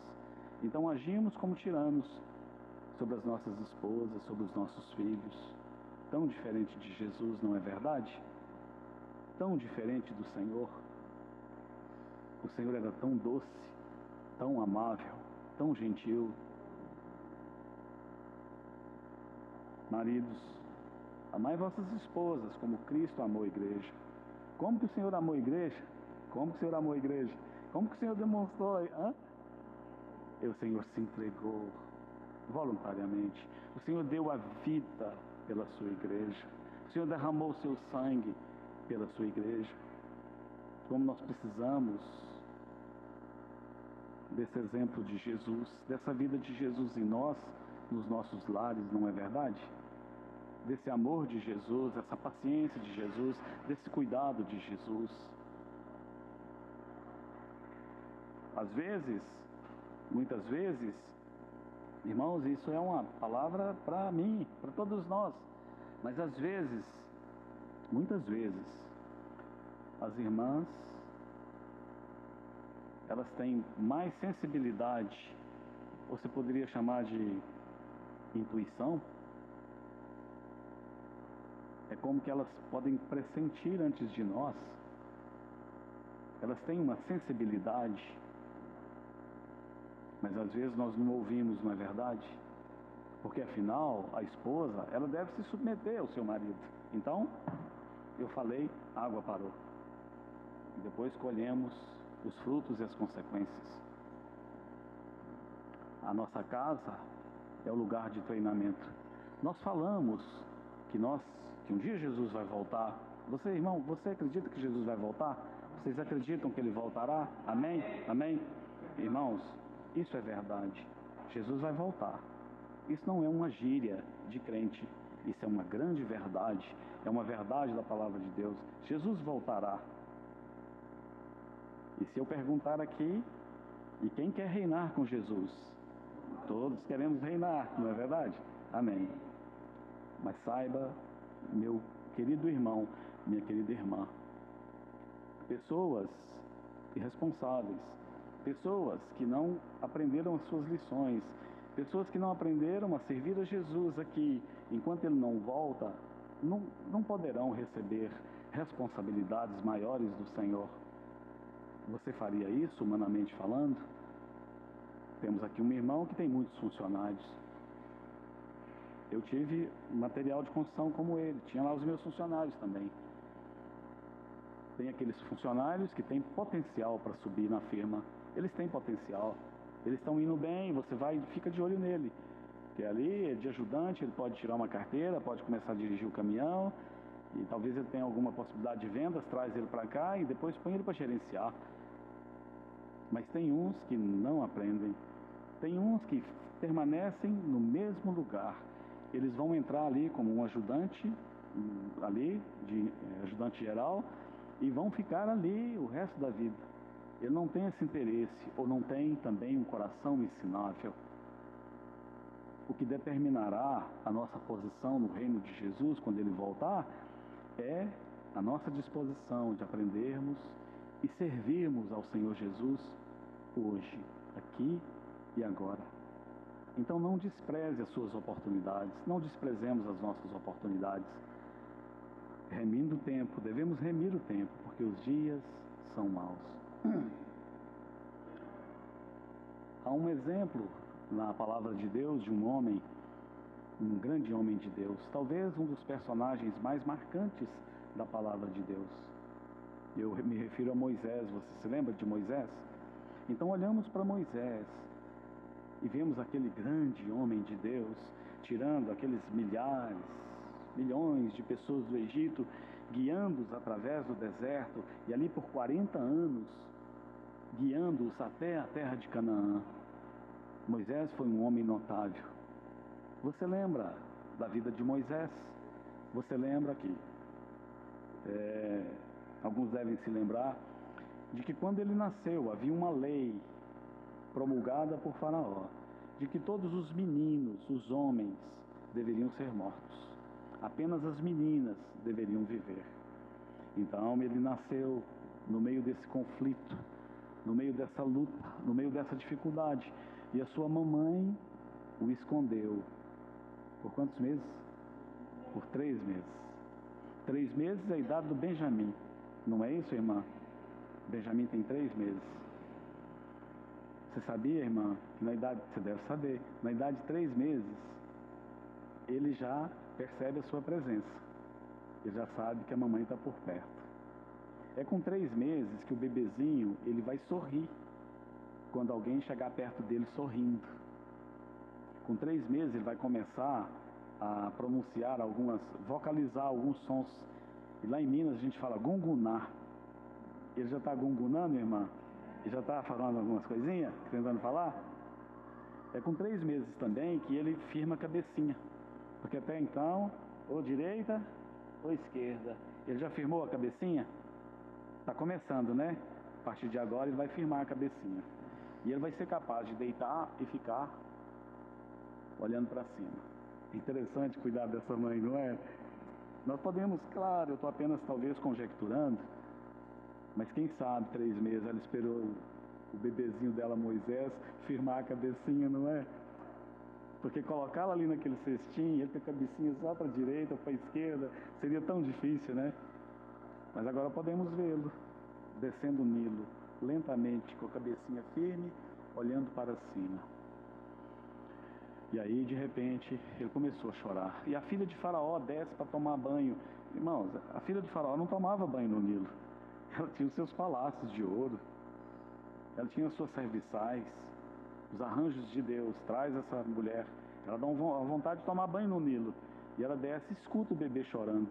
Então agimos como tiranos sobre as nossas esposas, sobre os nossos filhos. Tão diferente de Jesus, não é verdade? Tão diferente do Senhor. O Senhor era tão doce, tão amável, tão gentil. Maridos, amai vossas esposas como Cristo amou a igreja. Como que o Senhor amou a igreja? Como que o Senhor amou a igreja? Como que o Senhor demonstrou? O Senhor se entregou voluntariamente. O Senhor deu a vida pela sua igreja. O Senhor derramou o seu sangue pela sua igreja. Como nós precisamos desse exemplo de Jesus, dessa vida de Jesus em nós, nos nossos lares, não é verdade? Desse amor de Jesus, dessa paciência de Jesus, desse cuidado de Jesus. Às vezes, muitas vezes, irmãos, isso é uma palavra para mim, para todos nós. Mas às vezes, muitas vezes, as irmãs, elas têm mais sensibilidade, você poderia chamar de intuição. É como que elas podem pressentir antes de nós. Elas têm uma sensibilidade, mas às vezes nós não ouvimos, não é verdade? Porque afinal, a esposa, ela deve se submeter ao seu marido. Então, eu falei, a água parou. E depois colhemos os frutos e as consequências. A nossa casa é o lugar de treinamento. Nós falamos que um dia Jesus vai voltar. Você, irmão, você acredita que Jesus vai voltar? Vocês acreditam que Ele voltará? Amém? Amém? Irmãos, isso é verdade. Jesus vai voltar. Isso não é uma gíria de crente. Isso é uma grande verdade. É uma verdade da palavra de Deus. Jesus voltará. E se eu perguntar aqui, e quem quer reinar com Jesus? Todos queremos reinar, não é verdade? Amém. Mas saiba, meu querido irmão, minha querida irmã, pessoas irresponsáveis, pessoas que não aprenderam as suas lições, pessoas que não aprenderam a servir a Jesus aqui, enquanto Ele não volta, não poderão receber responsabilidades maiores do Senhor. Você faria isso, humanamente falando? Temos aqui um irmão que tem muitos funcionários. Eu tive material de construção como ele, tinha lá os meus funcionários também. Tem aqueles funcionários que têm potencial para subir na firma. Eles têm potencial. Eles estão indo bem, você vai e fica de olho nele. Porque ali, de ajudante, ele pode tirar uma carteira, pode começar a dirigir o caminhão, e talvez ele tenha alguma possibilidade de vendas, traz ele para cá e depois põe ele para gerenciar. Mas tem uns que não aprendem. Tem uns que permanecem no mesmo lugar. Eles vão entrar ali como um ajudante, ajudante geral, e vão ficar ali o resto da vida. Ele não tem esse interesse, ou não tem também um coração ensinável. O que determinará a nossa posição no reino de Jesus, quando Ele voltar, é a nossa disposição de aprendermos e servirmos ao Senhor Jesus hoje, aqui e agora. Então não despreze as suas oportunidades, não desprezemos as nossas oportunidades. Remindo o tempo, devemos remir o tempo, porque os dias são maus. Há um exemplo na palavra de Deus de um homem, um grande homem de Deus, talvez um dos personagens mais marcantes da palavra de Deus. Eu me refiro a Moisés. Você se lembra de Moisés? Então olhamos para Moisés e vemos aquele grande homem de Deus tirando aqueles milhares, milhões de pessoas do Egito, guiando-os através do deserto, e ali por 40 anos, guiando-os até a terra de Canaã. Moisés foi um homem notável. Você lembra da vida de Moisés? Você lembra que alguns devem se lembrar de que quando ele nasceu havia uma lei promulgada por Faraó, de que todos os meninos, os homens, deveriam ser mortos. Apenas as meninas deveriam viver. Então ele nasceu no meio desse conflito, no meio dessa luta, no meio dessa dificuldade. E a sua mamãe o escondeu. Por quantos meses? Por 3 meses. 3 meses é a idade do Benjamim. Não é isso, irmã? Benjamim tem 3 meses. Você sabia, irmã, que na idade, você deve saber, na idade de 3 meses, ele já percebe a sua presença. Ele já sabe que a mamãe está por perto. É com 3 meses que o bebezinho, ele vai sorrir quando alguém chegar perto dele sorrindo. Com 3 meses ele vai começar a pronunciar vocalizar alguns sons. E lá em Minas a gente fala gungunar. Ele já está gungunando, irmã? Ele já está falando algumas coisinhas, tentando falar? É com 3 meses também que ele firma a cabecinha. Porque até então, ou direita ou esquerda. Ele já firmou a cabecinha? Está começando, né? A partir de agora ele vai firmar a cabecinha. E ele vai ser capaz de deitar e ficar olhando para cima. É interessante cuidar dessa mãe, não é? Nós podemos, claro, eu estou apenas talvez conjecturando, mas quem sabe 3 meses ela esperou o bebezinho dela, Moisés, firmar a cabecinha, não é? Porque colocá-la ali naquele cestinho, ele tem a cabecinha só para a direita, para a esquerda, seria tão difícil, né? Mas agora podemos vê-lo descendo o Nilo, lentamente, com a cabecinha firme, olhando para cima. E aí, de repente, ele começou a chorar. E a filha de Faraó desce para tomar banho. Irmãos, a filha de Faraó não tomava banho no Nilo. Ela tinha os seus palácios de ouro. Ela tinha as suas serviçais. Os arranjos de Deus. Traz essa mulher. Ela dá uma vontade de tomar banho no Nilo. E ela desce e escuta o bebê chorando.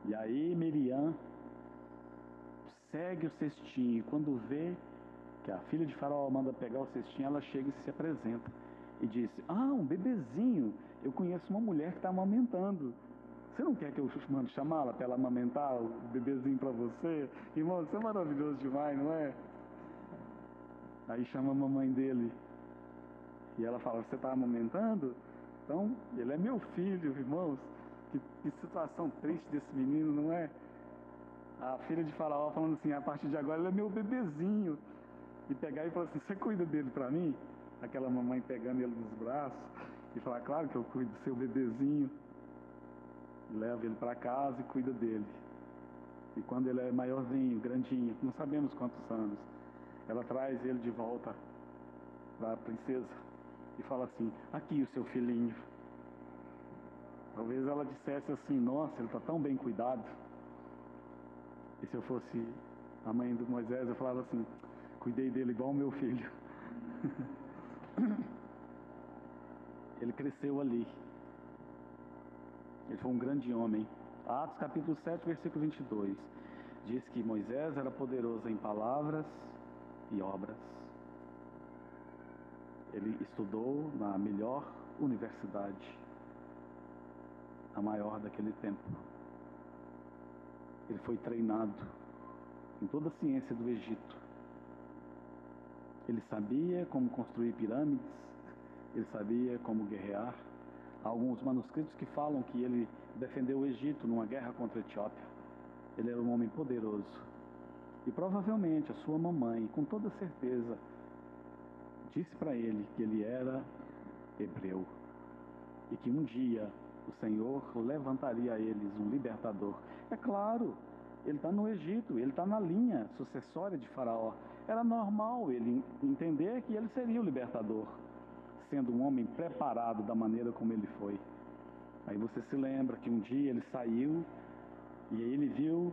E aí, Miriam segue o cestinho. Quando vê que a filha de Faraó manda pegar o cestinho, ela chega e se apresenta. E disse, um bebezinho, eu conheço uma mulher que está amamentando. Você não quer que eu mande chamá-la para ela amamentar o bebezinho para você? Irmão, isso é maravilhoso demais, não é? Aí chama a mamãe dele. E ela fala, você está amamentando? Então, ele é meu filho, irmãos. Que situação triste desse menino, não é? A filha de Faraó falando assim, a partir de agora ele é meu bebezinho. E pegar e falar assim, você cuida dele para mim? Aquela mamãe pegando ele nos braços e falar, claro que eu cuido do seu bebezinho. Leva ele para casa e cuida dele. E quando ele é maiorzinho, grandinho, não sabemos quantos anos, ela traz ele de volta para a princesa e fala assim, aqui o seu filhinho. Talvez ela dissesse assim, nossa, ele está tão bem cuidado. E se eu fosse a mãe do Moisés, eu falava assim, cuidei dele igual o meu filho. Ele cresceu ali. Ele foi um grande homem. Atos capítulo 7, versículo 22. Diz que Moisés era poderoso em palavras e obras. Ele estudou na melhor universidade, a maior daquele tempo. Ele foi treinado em toda a ciência do Egito. Ele sabia como construir pirâmides, ele sabia como guerrear. Há alguns manuscritos que falam que ele defendeu o Egito numa guerra contra a Etiópia. Ele era um homem poderoso. E provavelmente a sua mamãe, com toda certeza, disse para ele que ele era hebreu. E que um dia o Senhor levantaria a eles um libertador. É claro, ele está no Egito, ele está na linha sucessória de Faraó. Era normal ele entender que ele seria o libertador, sendo um homem preparado da maneira como ele foi. Aí você se lembra que um dia ele saiu E aí ele viu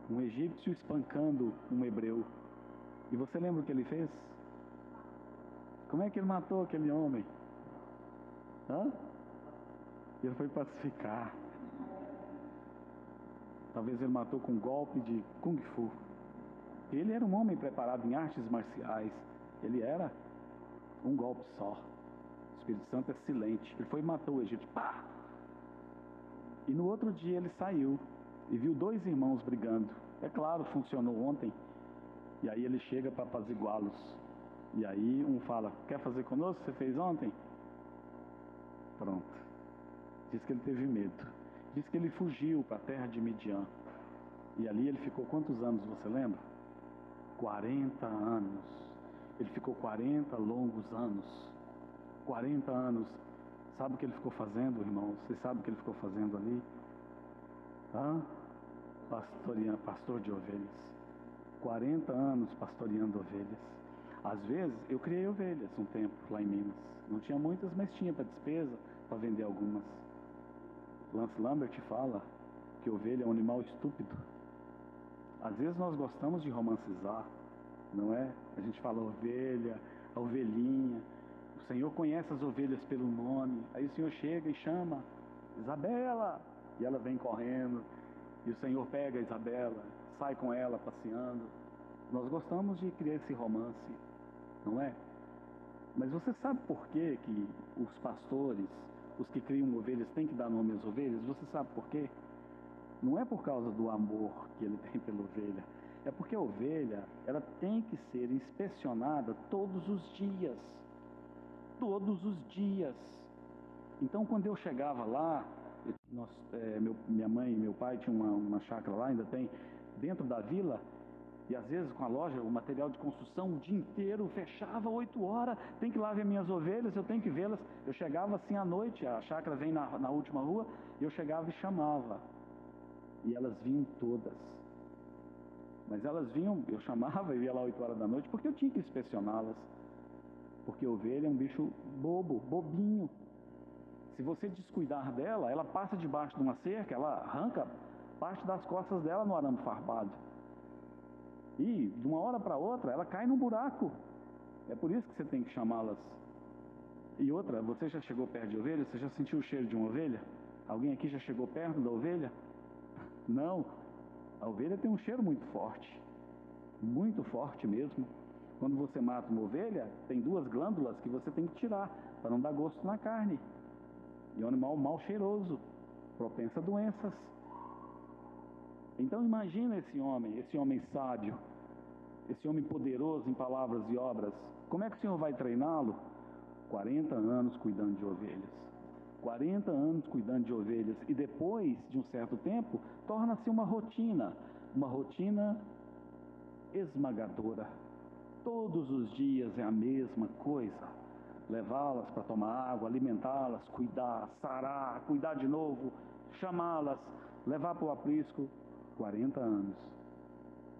um egípcio espancando um hebreu. E você lembra o que ele fez? Como é que ele matou aquele homem? Ele foi pacificar. Talvez ele matou com um golpe de Kung Fu. Ele era um homem preparado em artes marciais. Ele era um golpe só. O Espírito Santo é silente. Ele foi e matou o egípcio. Pá! E no outro dia ele saiu e viu dois irmãos brigando. É claro, funcionou ontem. E aí ele chega para apaziguá-los. E aí um fala, quer fazer conosco o que você fez ontem? Pronto. Diz que ele teve medo. Diz que ele fugiu para a terra de Midian. E ali ele ficou quantos anos, você lembra? 40 anos. Ele ficou 40 longos anos. 40 anos. Sabe o que ele ficou fazendo, irmãos? Você sabe o que ele ficou fazendo ali? Pastor de ovelhas. 40 anos pastoreando ovelhas. Às vezes, eu criei ovelhas um tempo lá em Minas. Não tinha muitas, mas tinha para despesa, para vender algumas. Lance Lambert fala que ovelha é um animal estúpido. Às vezes nós gostamos de romancizar, não é? A gente fala ovelha, a ovelhinha. O Senhor conhece as ovelhas pelo nome. Aí o Senhor chega e chama Isabela. E ela vem correndo. E o Senhor pega a Isabela, sai com ela passeando. Nós gostamos de criar esse romance, não é? Mas você sabe por que os pastores, os que criam ovelhas, têm que dar nome às ovelhas? Você sabe por quê? Não é por causa do amor que ele tem pela ovelha. É porque a ovelha, ela tem que ser inspecionada todos os dias. Todos os dias. Então, quando eu chegava lá, minha mãe e meu pai tinham uma chácara lá, ainda tem, dentro da vila, e às vezes com a loja, o material de construção, o dia inteiro, fechava 8 horas, tem que ir lá ver minhas ovelhas, eu tenho que vê-las. Eu chegava assim à noite, a chácara vem na última rua, eu chegava e chamava. E elas vinham todas. Mas elas vinham, eu chamava e ia lá 8 horas da noite, porque eu tinha que inspecioná-las. Porque a ovelha é um bicho bobo, bobinho. Se você descuidar dela, ela passa debaixo de uma cerca, ela arranca parte das costas dela no arame farpado. E, de uma hora para outra, ela cai num buraco. É por isso que você tem que chamá-las. E outra, você já chegou perto de ovelha? Você já sentiu o cheiro de uma ovelha? Alguém aqui já chegou perto da ovelha? Não. A ovelha tem um cheiro muito forte mesmo. Quando você mata uma ovelha, tem 2 glândulas que você tem que tirar, para não dar gosto na carne. E é um animal mal cheiroso, propenso a doenças. Então imagina esse homem sábio, esse homem poderoso em palavras e obras. Como é que o Senhor vai treiná-lo? 40 anos cuidando de ovelhas. 40 anos cuidando de ovelhas. E depois de um certo tempo, torna-se uma rotina esmagadora. Todos os dias é a mesma coisa. Levá-las para tomar água, alimentá-las, cuidar, sarar, cuidar de novo, chamá-las, levar para o aprisco. 40 anos.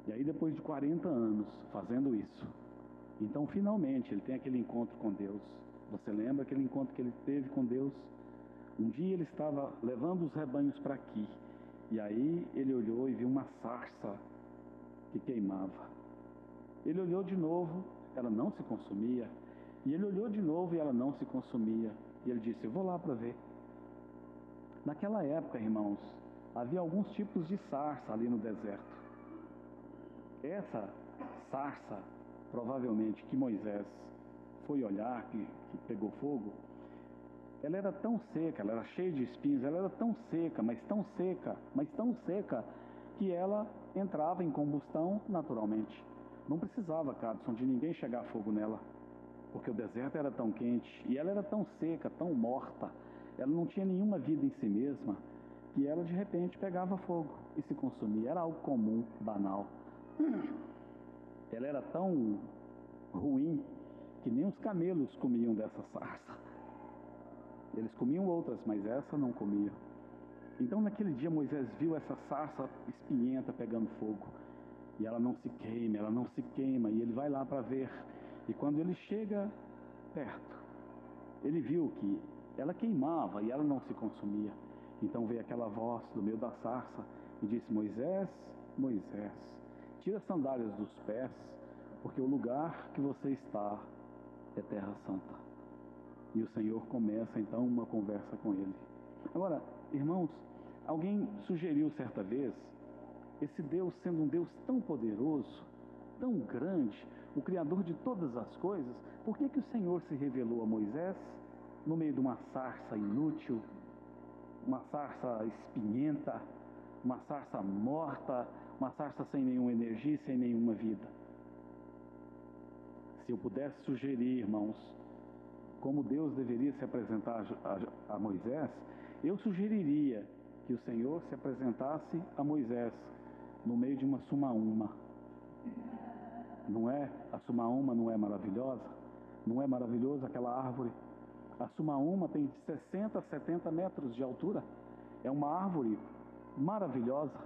E aí depois de 40 anos fazendo isso, então finalmente ele tem aquele encontro com Deus. Você lembra aquele encontro que ele teve com Deus? Um dia ele estava levando os rebanhos para aqui. E aí ele olhou e viu uma sarça que queimava. Ele olhou de novo, ela não se consumia. E ele olhou de novo e ela não se consumia. E ele disse, eu vou lá para ver. Naquela época, irmãos, havia alguns tipos de sarça ali no deserto. Essa sarça, provavelmente, que Moisés foi olhar, que pegou fogo, ela era tão seca, ela era cheia de espinhos, ela era tão seca, mas tão seca, que ela entrava em combustão naturalmente. Não precisava, Cadson, de ninguém chegar fogo nela, porque o deserto era tão quente, e ela era tão seca, tão morta, ela não tinha nenhuma vida em si mesma, que ela de repente pegava fogo e se consumia. Era algo comum, banal. Ela era tão ruim que nem os camelos comiam dessa sarça. Eles comiam outras, mas essa não comia. Então naquele dia Moisés viu essa sarça espinhenta pegando fogo. E ela não se queima, e ele vai lá para ver. E quando ele chega perto, ele viu que ela queimava e ela não se consumia. Então veio aquela voz do meio da sarça e disse: Moisés, Moisés, tira as sandálias dos pés, porque o lugar que você está é terra santa. E o Senhor começa então uma conversa com ele. Agora, irmãos, alguém sugeriu certa vez, esse Deus sendo um Deus tão poderoso, tão grande, o Criador de todas as coisas, por que o Senhor se revelou a Moisés no meio de uma sarça inútil, uma sarça espinhenta, uma sarça morta, uma sarça sem nenhuma energia, sem nenhuma vida? Se eu pudesse sugerir, irmãos, como Deus deveria se apresentar a Moisés, eu sugeriria que o Senhor se apresentasse a Moisés no meio de uma sumaúma. Não é? A sumaúma não é maravilhosa? Não é maravilhosa aquela árvore? A sumaúma tem de 60 a 70 metros de altura. É uma árvore maravilhosa.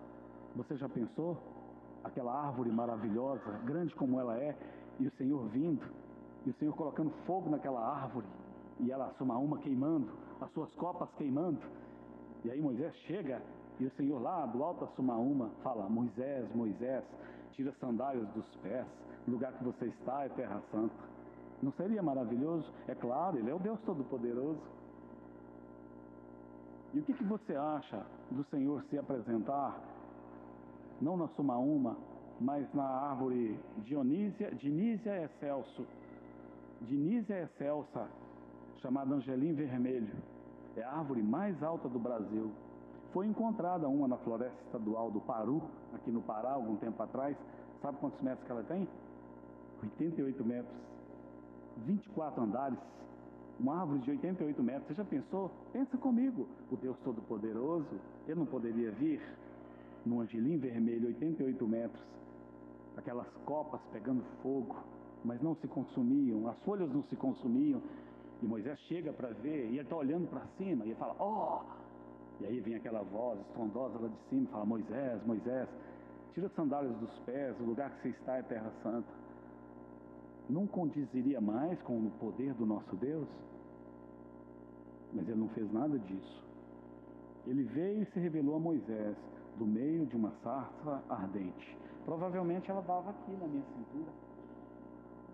Você já pensou? Aquela árvore maravilhosa, grande como ela é, e o Senhor vindo, e o Senhor colocando fogo naquela árvore, e ela, a sumaúma, queimando, as suas copas queimando. E aí Moisés chega, e o Senhor lá do alto da sumaúma fala: Moisés, Moisés, tira as sandálias dos pés, o lugar que você está é terra santa. Não seria maravilhoso? É claro, Ele é o Deus Todo-Poderoso. E o que você acha do Senhor se apresentar, não na sumaúma, mas na árvore Dinísia excelsa, chamada angelim vermelho? É a árvore mais alta do Brasil. Foi encontrada uma na floresta estadual do Paru, aqui no Pará, algum tempo atrás. Sabe quantos metros que ela tem? 88 metros. 24 andares. Uma árvore de 88 metros. Você já pensou? Pensa comigo. O Deus Todo-Poderoso, Ele não poderia vir num angelim vermelho, 88 metros. Aquelas copas pegando fogo, mas não se consumiam, as folhas não se consumiam. E Moisés chega para ver, e ele está olhando para cima, e ele fala: ó! E aí vem aquela voz estrondosa lá de cima, e fala: Moisés, Moisés, tira as sandálias dos pés, o lugar que você está é terra santa. Não condiziria mais com o poder do nosso Deus? Mas ele não fez nada disso. Ele veio e se revelou a Moisés do meio de uma sarça ardente. Provavelmente ela dava aqui na minha cintura.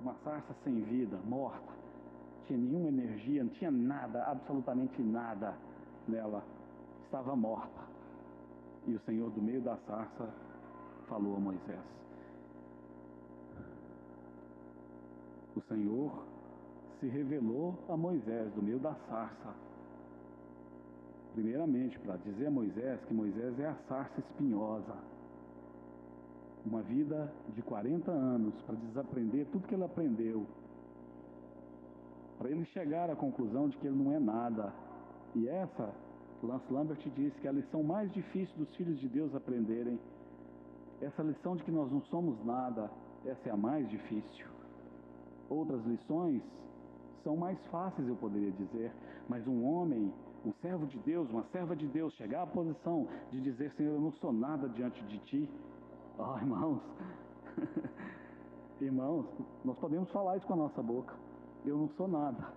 Uma sarça sem vida, morta. Não tinha nenhuma energia, não tinha nada, absolutamente nada nela. Estava morta. E o Senhor, do meio da sarça, falou a Moisés. O Senhor se revelou a Moisés do meio da sarça. Primeiramente, para dizer a Moisés que Moisés é a sarça espinhosa. Uma vida de 40 anos para desaprender tudo que ele aprendeu. Para ele chegar à conclusão de que ele não é nada. E essa, Lance Lambert diz que é a lição mais difícil dos filhos de Deus aprenderem. Essa lição de que nós não somos nada, essa é a mais difícil. Outras lições são mais fáceis, eu poderia dizer, mas um homem, um servo de Deus, uma serva de Deus, chegar à posição de dizer: Senhor, eu não sou nada diante de Ti. Oh, irmãos, irmãos, nós podemos falar isso com a nossa boca: eu não sou nada.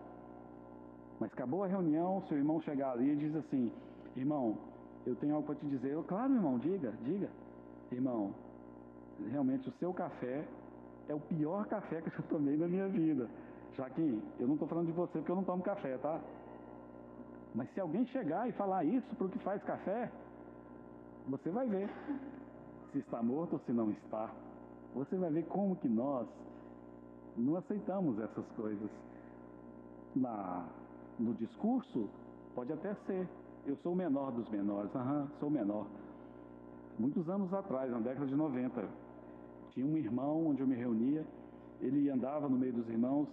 Mas acabou a reunião, seu irmão chegar ali e diz assim: irmão, eu tenho algo para te dizer. Eu: claro, irmão, diga. Irmão, realmente o seu café é o pior café que eu já tomei na minha vida. Já que eu não estou falando de você porque eu não tomo café, tá? Mas se alguém chegar e falar isso para o que faz café, você vai ver se está morto ou se não está. Você vai ver como que nós não aceitamos essas coisas. No discurso, pode até ser: eu sou o menor dos menores. Sou o menor. Muitos anos atrás, na década de 90, tinha um irmão onde eu me reunia. Ele andava no meio dos irmãos,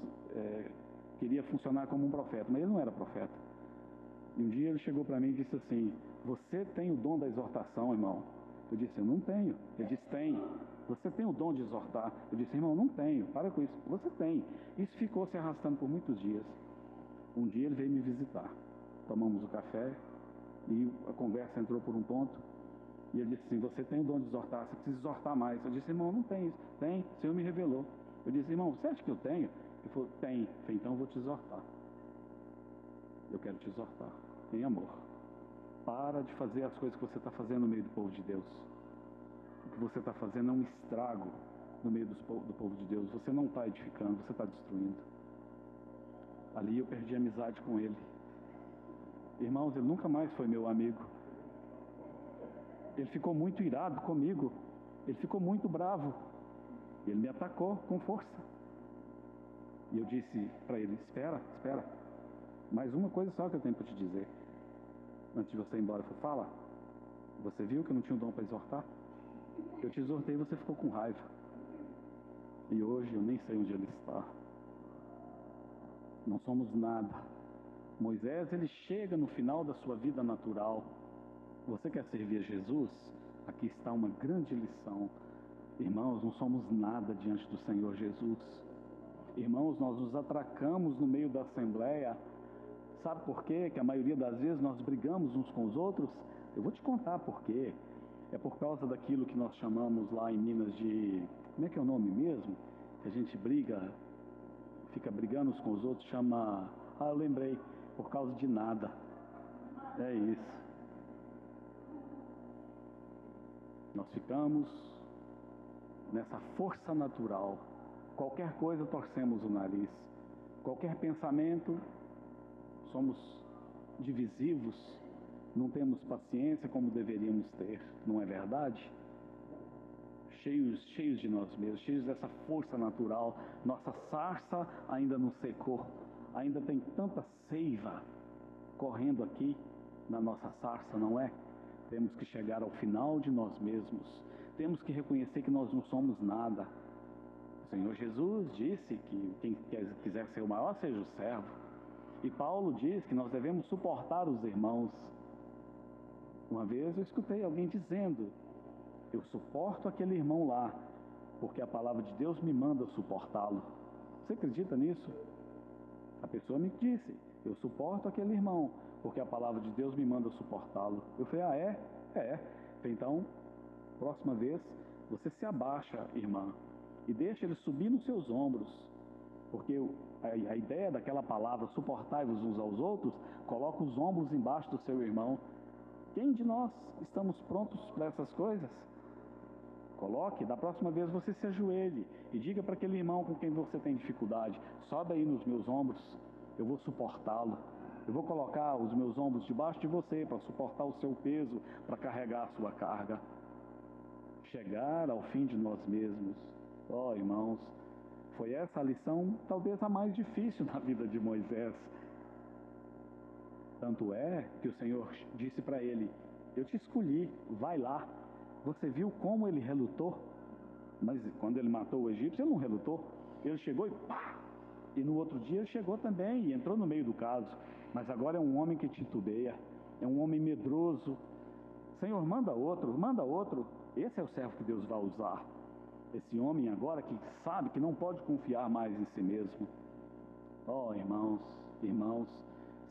queria funcionar como um profeta, mas ele não era profeta. E um dia ele chegou para mim e disse assim: você tem o dom da exortação, irmão? Eu disse: eu não tenho. Ele disse: tem. Você tem o dom de exortar? Eu disse: irmão, não tenho. Para com isso. Você tem. Isso ficou se arrastando por muitos dias. Um dia ele veio me visitar. Tomamos o café e a conversa entrou por um ponto. E ele disse assim: você tem o dom de exortar, você precisa exortar mais. Eu disse: irmão, não tem isso. Tem. O Senhor me revelou. Eu disse: irmão, você acha que eu tenho? Ele falou: tem. Eu falei: então eu vou te exortar. Eu quero te exortar em amor. Para de fazer as coisas que você está fazendo no meio do povo de Deus. O que você está fazendo é um estrago no meio do povo de Deus. Você não está edificando, você está destruindo. Ali eu perdi a amizade com ele. Irmãos, ele nunca mais foi meu amigo. Ele ficou muito irado comigo. Ele ficou muito bravo. Ele me atacou com força. E eu disse para ele: espera. Mais uma coisa só que eu tenho para te dizer. Antes de você ir embora, eu falei: fala. Você viu que eu não tinha um dom para exortar? Eu te exortei e você ficou com raiva. E hoje eu nem sei onde ele está. Não somos nada. Moisés, ele chega no final da sua vida natural. Você quer servir a Jesus? Aqui está uma grande lição. Irmãos, não somos nada diante do Senhor Jesus. Irmãos, nós nos atracamos no meio da assembleia. Sabe por quê? Que a maioria das vezes nós brigamos uns com os outros? Eu vou te contar por quê. É por causa daquilo que nós chamamos lá em Minas de... Como é que é o nome mesmo? Que a gente briga, fica brigando uns com os outros, chama... Ah, eu lembrei. Por causa de nada. É isso. Nós ficamos nessa força natural. Qualquer coisa torcemos o nariz. Qualquer pensamento, somos divisivos. Não temos paciência como deveríamos ter. Não é verdade? Cheios de nós mesmos, cheios dessa força natural. Nossa sarça ainda não secou. Ainda tem tanta seiva correndo aqui na nossa sarça, não é? Temos que chegar ao final de nós mesmos. Temos que reconhecer que nós não somos nada. O Senhor Jesus disse que quem quiser ser o maior, seja o servo. E Paulo diz que nós devemos suportar os irmãos. Uma vez eu escutei alguém dizendo: eu suporto aquele irmão lá, porque a palavra de Deus me manda suportá-lo. Você acredita nisso? A pessoa me disse: eu suporto aquele irmão, porque a palavra de Deus me manda suportá-lo. Eu falei: ah, é? É. Então, próxima vez, você se abaixa, irmã, e deixa ele subir nos seus ombros, porque a ideia daquela palavra, suportai-vos uns aos outros, coloca os ombros embaixo do seu irmão. Quem de nós estamos prontos para essas coisas? Coloque, da próxima vez você se ajoelhe e diga para aquele irmão com quem você tem dificuldade: sobe aí nos meus ombros, eu vou suportá-lo. Eu vou colocar os meus ombros debaixo de você para suportar o seu peso, para carregar a sua carga. Chegar ao fim de nós mesmos. Oh, irmãos, foi essa a lição talvez a mais difícil na vida de Moisés. Tanto é que o Senhor disse para ele: eu te escolhi, vai lá. Você viu como ele relutou? Mas quando ele matou o egípcio, ele não relutou. Ele chegou e pá! E no outro dia ele chegou também e entrou no meio do caso. Mas agora é um homem que titubeia, é um homem medroso. Senhor, manda outro. Esse é o servo que Deus vai usar. Esse homem agora que sabe que não pode confiar mais em si mesmo. Oh, irmãos,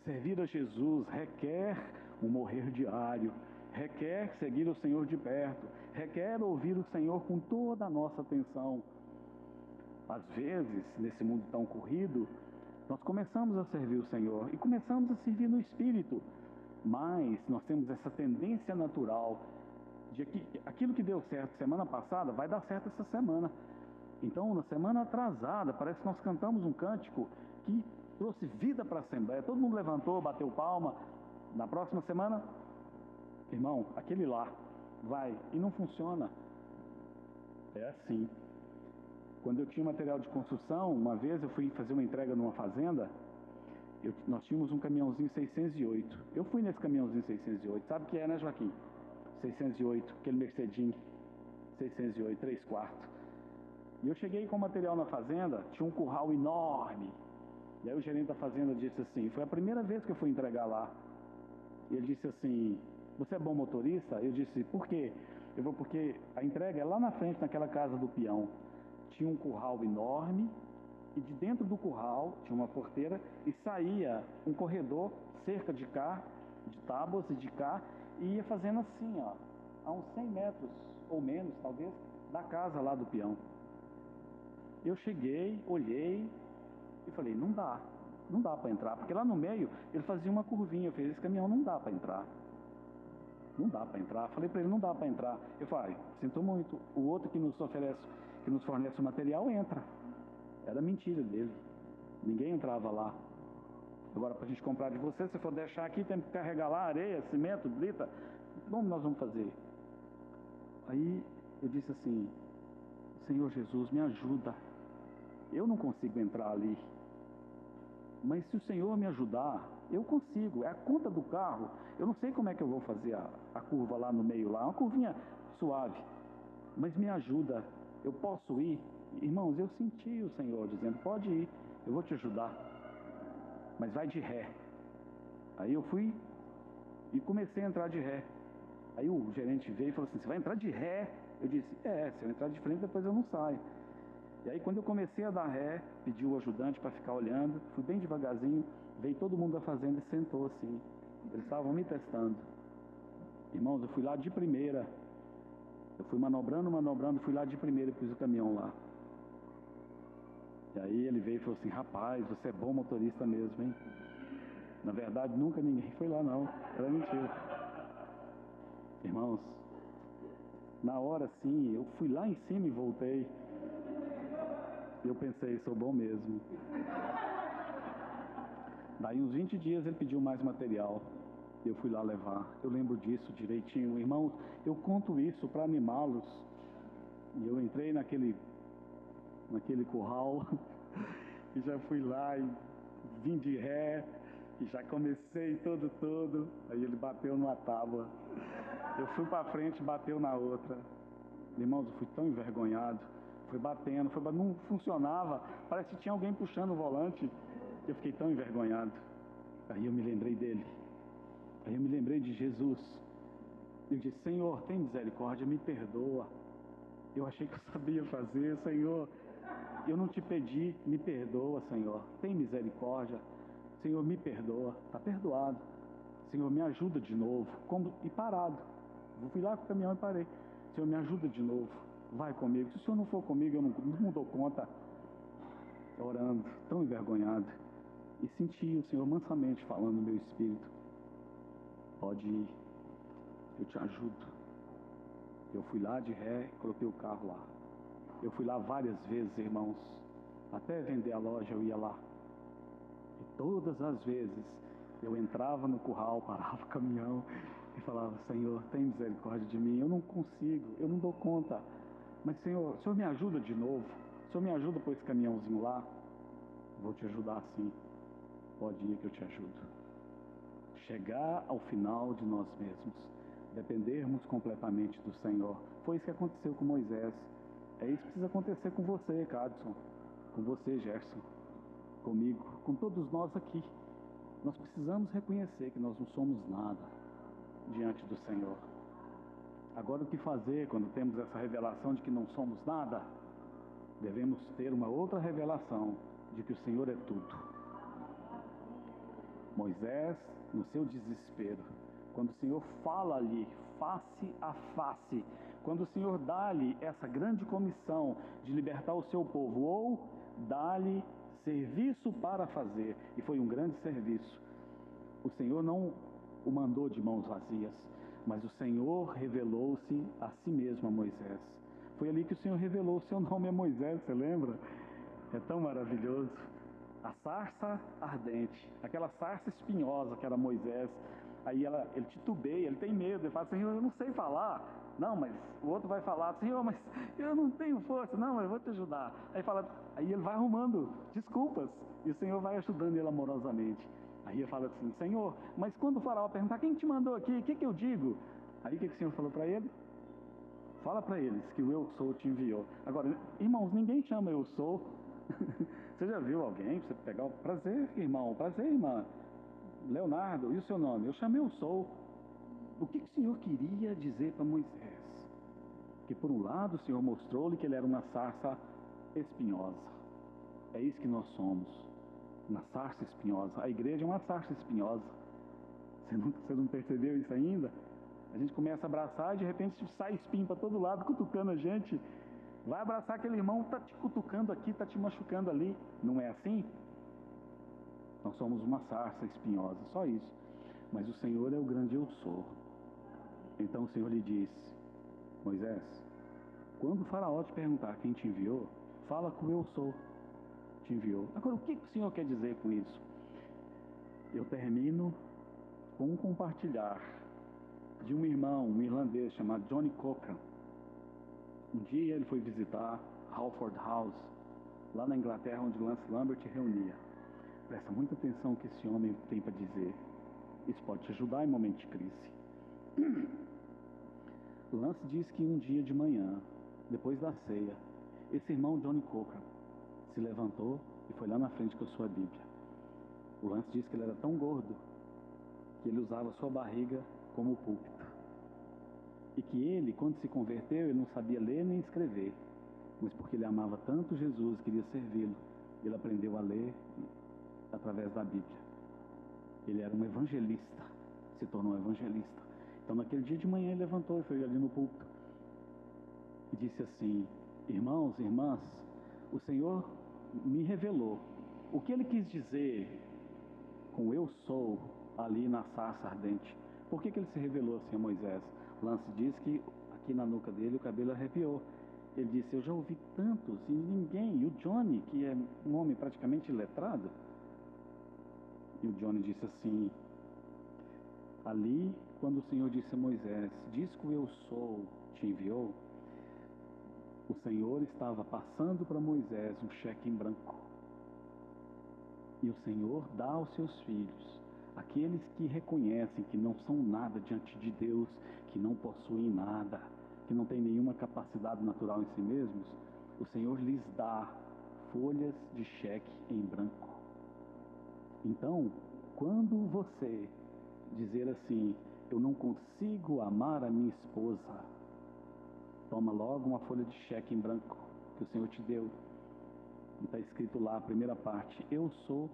servir a Jesus requer um morrer diário, requer seguir o Senhor de perto, requer ouvir o Senhor com toda a nossa atenção. Às vezes, nesse mundo tão corrido, nós começamos a servir o Senhor e começamos a servir no Espírito, mas nós temos essa tendência natural de que aquilo que deu certo semana passada vai dar certo essa semana. Então, na semana atrasada, parece que nós cantamos um cântico que trouxe vida para a Assembleia. Todo mundo levantou, bateu palma. Na próxima semana, irmão, aquele lá vai e não funciona. É assim. Quando eu tinha material de construção, uma vez eu fui fazer uma entrega numa fazenda, nós tínhamos um caminhãozinho 608. Eu fui nesse caminhãozinho 608, sabe o que é, né, Joaquim? 608, aquele Mercedinho 608, 3/4. E eu cheguei com o material na fazenda, tinha um curral enorme. E aí o gerente da fazenda disse assim, foi a primeira vez que eu fui entregar lá. E ele disse assim: você é bom motorista? Eu disse: por quê? Eu vou porque a entrega é lá na frente, naquela casa do peão. Tinha um curral enorme e de dentro do curral tinha uma porteira e saía um corredor, cerca de cá, de tábuas e de cá, e ia fazendo assim, ó, a uns 100 metros ou menos, talvez, da casa lá do peão. Eu cheguei, olhei e falei: não dá para entrar, porque lá no meio ele fazia uma curvinha. Eu falei: esse caminhão não dá para entrar. não dá para entrar. Falei para ele, não dá para entrar. Eu falei, sinto muito, o outro que nos fornece o material entra. Era mentira dele, ninguém entrava lá. Agora, para a gente comprar de você, se for deixar aqui, tem que carregar lá areia, cimento, brita. Como nós vamos fazer? Aí eu disse assim, Senhor Jesus, me ajuda. Eu não consigo entrar ali. Mas se o Senhor me ajudar, eu consigo. É a conta do carro. Eu não sei como é que eu vou fazer a curva lá no meio, lá, uma curvinha suave. Mas me ajuda. Eu posso ir? Irmãos, eu senti o Senhor dizendo, pode ir, eu vou te ajudar. Mas vai de ré. Aí eu fui e comecei a entrar de ré. Aí o gerente veio e falou assim, você vai entrar de ré? Eu disse, se eu entrar de frente, depois eu não saio. E aí quando eu comecei a dar ré, pedi o ajudante para ficar olhando, fui bem devagarzinho, veio todo mundo da fazenda e sentou assim. Eles estavam me testando. Irmãos, eu fui lá de primeira. Eu fui manobrando, fui lá de primeira e pus o caminhão lá. E aí ele veio e falou assim, rapaz, você é bom motorista mesmo, hein? Na verdade, nunca ninguém foi lá não, era mentira. Irmãos, na hora sim, eu fui lá em cima e voltei. Eu pensei, sou bom mesmo. Daí uns 20 dias ele pediu mais material. Eu fui lá levar. Eu lembro disso direitinho. Irmãos, eu conto isso para animá-los. E eu entrei naquele curral e já fui lá e vim de ré e já comecei todo. Aí ele bateu numa tábua. Eu fui para frente, bateu na outra. Irmãos, eu fui tão envergonhado. Foi batendo, não funcionava. Parece que tinha alguém puxando o volante. Eu fiquei tão envergonhado. Aí eu me lembrei dele. Aí eu me lembrei de Jesus. Eu disse, Senhor, tem misericórdia, me perdoa. Eu achei que eu sabia fazer, Senhor. Eu não te pedi, me perdoa, Senhor. Tem misericórdia. Senhor, me perdoa. Está perdoado. Senhor, me ajuda de novo. E parado. Eu fui lá com o caminhão e parei. Senhor, me ajuda de novo. Vai comigo. Se o Senhor não for comigo, eu não dou conta. Orando, tão envergonhado. E senti o Senhor mansamente falando no meu espírito. Pode ir. Eu te ajudo. Eu fui lá de ré e coloquei o carro lá. Eu fui lá várias vezes, irmãos. Até vender a loja eu ia lá. E todas as vezes eu entrava no curral, parava o caminhão e falava, Senhor, tem misericórdia de mim. Eu não consigo, eu não dou conta. Mas Senhor, o Senhor me ajuda de novo. O Senhor me ajuda por esse caminhãozinho lá. Vou te ajudar sim. Pode ir que eu te ajudo. Chegar ao final de nós mesmos. Dependermos completamente do Senhor. Foi isso que aconteceu com Moisés. É isso que precisa acontecer com você, Cadson. Com você, Gerson. Comigo. Com todos nós aqui. Nós precisamos reconhecer que nós não somos nada diante do Senhor. Agora, o que fazer quando temos essa revelação de que não somos nada? Devemos ter uma outra revelação de que o Senhor é tudo. Moisés, no seu desespero, quando o Senhor fala ali, face a face, quando o Senhor dá-lhe essa grande comissão de libertar o seu povo, ou dá-lhe serviço para fazer, e foi um grande serviço. O Senhor não o mandou de mãos vazias, mas o Senhor revelou-se a si mesmo a Moisés. Foi ali que o Senhor revelou o seu nome a Moisés, você lembra? É tão maravilhoso. A sarça ardente, aquela sarça espinhosa que era Moisés. Aí ele titubeia, ele tem medo, ele fala, Senhor, eu não sei falar. Não, mas o outro vai falar, Senhor, mas eu não tenho força. Não, mas eu vou te ajudar. Aí ele vai arrumando desculpas e o Senhor vai ajudando ele amorosamente. Aí ele fala assim, Senhor, mas quando o faraó perguntar quem te mandou aqui, o que eu digo? Aí o que o Senhor falou para ele? Fala para eles que o eu sou te enviou. Agora, irmãos, ninguém chama eu sou. Você já viu alguém, você pegar o prazer, irmão, prazer, irmã, Leonardo, e o seu nome? Eu chamei o sou. O que o Senhor queria dizer para Moisés? Que por um lado o Senhor mostrou-lhe que ele era uma sarça espinhosa. É isso que nós somos, uma sarça espinhosa. A igreja é uma sarça espinhosa. Você não percebeu isso ainda? A gente começa a abraçar e de repente sai espinho para todo lado, cutucando a gente. Vai abraçar aquele irmão, está te cutucando aqui, está te machucando ali. Não é assim? Nós somos uma sarça espinhosa, só isso. Mas o Senhor é o grande eu sou. Então o Senhor lhe disse: Moisés, quando o faraó te perguntar quem te enviou, fala que o eu sou te enviou. Agora, o que o Senhor quer dizer com isso? Eu termino com um compartilhar de um irmão, um irlandês chamado Johnny Cochran. Um dia ele foi visitar Halford House, lá na Inglaterra, onde Lance Lambert reunia. Presta muita atenção no que esse homem tem para dizer. Isso pode te ajudar em momentos de crise. Lance diz que um dia de manhã, depois da ceia, esse irmão Johnny Cochran se levantou e foi lá na frente com a sua Bíblia. O Lance diz que ele era tão gordo que ele usava a sua barriga como púlpito. E que ele, quando se converteu, ele não sabia ler nem escrever, mas porque ele amava tanto Jesus e queria servi-lo, ele aprendeu a ler através da Bíblia. Ele era um evangelista, se tornou um evangelista. Então, naquele dia de manhã, ele levantou e foi ali no púlpito e disse assim: irmãos, irmãs, o Senhor me revelou o que ele quis dizer com eu sou ali na sarça ardente. Por que ele se revelou assim a Moisés? Lance diz que aqui na nuca dele o cabelo arrepiou. Ele disse: eu já ouvi tantos e ninguém. E o Johnny, que é um homem praticamente iletrado, e o Johnny disse assim: ali, quando o Senhor disse a Moisés, diz que o eu sou te enviou, o Senhor estava passando para Moisés um cheque em branco. E o Senhor dá aos seus filhos, aqueles que reconhecem que não são nada diante de Deus, que não possuem nada, que não têm nenhuma capacidade natural em si mesmos, o Senhor lhes dá folhas de cheque em branco. Então, quando você dizer assim: eu não consigo amar a minha esposa, toma logo uma folha de cheque em branco que o Senhor te deu. E está escrito lá a primeira parte: eu sou,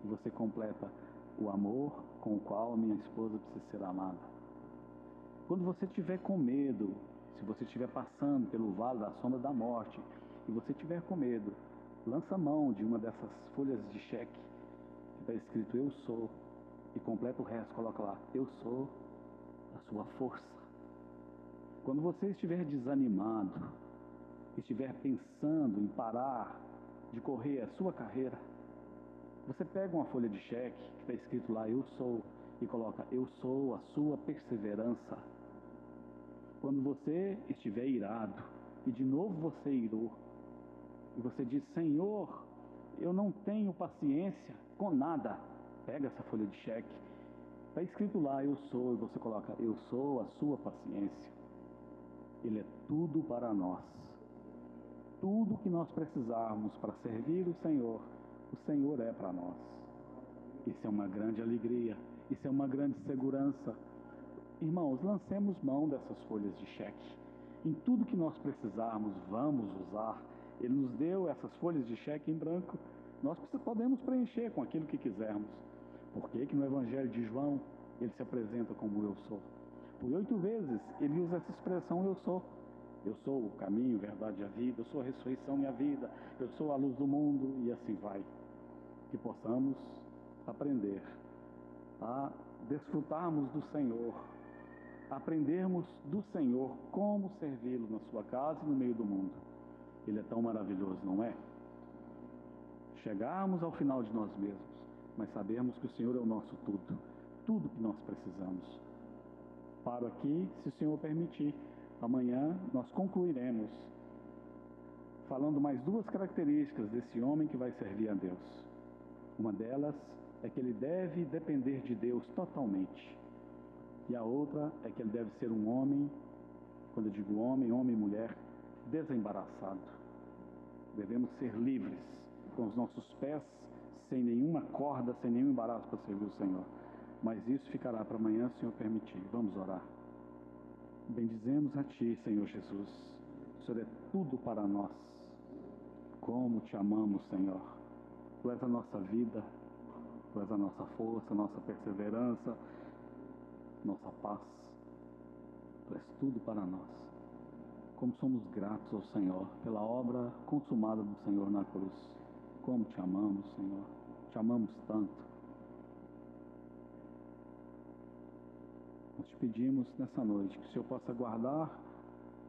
e você completa: o amor com o qual a minha esposa precisa ser amada. Quando você estiver com medo, se você estiver passando pelo vale da sombra da morte, e você estiver com medo, lança a mão de uma dessas folhas de cheque, que está escrito eu sou, e completa o resto, coloca lá: eu sou a sua força. Quando você estiver desanimado, estiver pensando em parar de correr a sua carreira, você pega uma folha de cheque que está escrito lá eu sou e coloca: eu sou a sua perseverança. Quando você estiver irado e de novo você irou e você diz: Senhor, eu não tenho paciência com nada, pega essa folha de cheque, está escrito lá eu sou, e você coloca: eu sou a sua paciência. Ele é tudo para nós. Tudo que nós precisarmos para servir o Senhor é para nós. Isso é uma grande alegria, isso é uma grande segurança. Irmãos, lancemos mão dessas folhas de cheque. Em tudo que nós precisarmos, vamos usar. Ele nos deu essas folhas de cheque em branco. Nós podemos preencher com aquilo que quisermos. Por que no Evangelho de João ele se apresenta como eu sou? Por 8 vezes ele usa essa expressão eu sou. Eu sou o caminho, a verdade e a vida, eu sou a ressurreição e a vida, eu sou a luz do mundo, e assim vai. Que possamos aprender a desfrutarmos do Senhor, aprendermos do Senhor como servi-lo na sua casa e no meio do mundo. Ele é tão maravilhoso, não é? Chegarmos ao final de nós mesmos, mas sabermos que o Senhor é o nosso tudo, tudo que nós precisamos. Paro aqui, se o Senhor permitir. Amanhã nós concluiremos falando mais 2 características desse homem que vai servir a Deus. Uma delas é que ele deve depender de Deus totalmente. E a outra é que ele deve ser um homem, quando eu digo homem, homem e mulher, desembaraçado. Devemos ser livres, com os nossos pés sem nenhuma corda, sem nenhum embaraço para servir o Senhor. Mas isso ficará para amanhã, se o Senhor permitir. Vamos orar. Bendizemos a Ti, Senhor Jesus. O Senhor é tudo para nós. Como Te amamos, Senhor. Tu és a nossa vida, Tu és a nossa força, nossa perseverança, nossa paz. Tu és tudo para nós. Como somos gratos ao Senhor pela obra consumada do Senhor na cruz. Como Te amamos, Senhor. Te amamos tanto. Nós te pedimos nessa noite que o Senhor possa guardar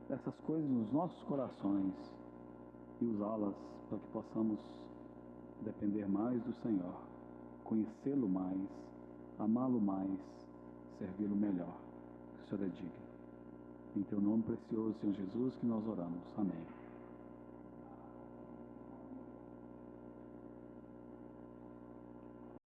essas coisas nos nossos corações e usá-las para que possamos depender mais do Senhor, conhecê-lo mais, amá-lo mais, servi-lo melhor. Que o Senhor é digno. Em teu nome precioso, Senhor Jesus, que nós oramos. Amém.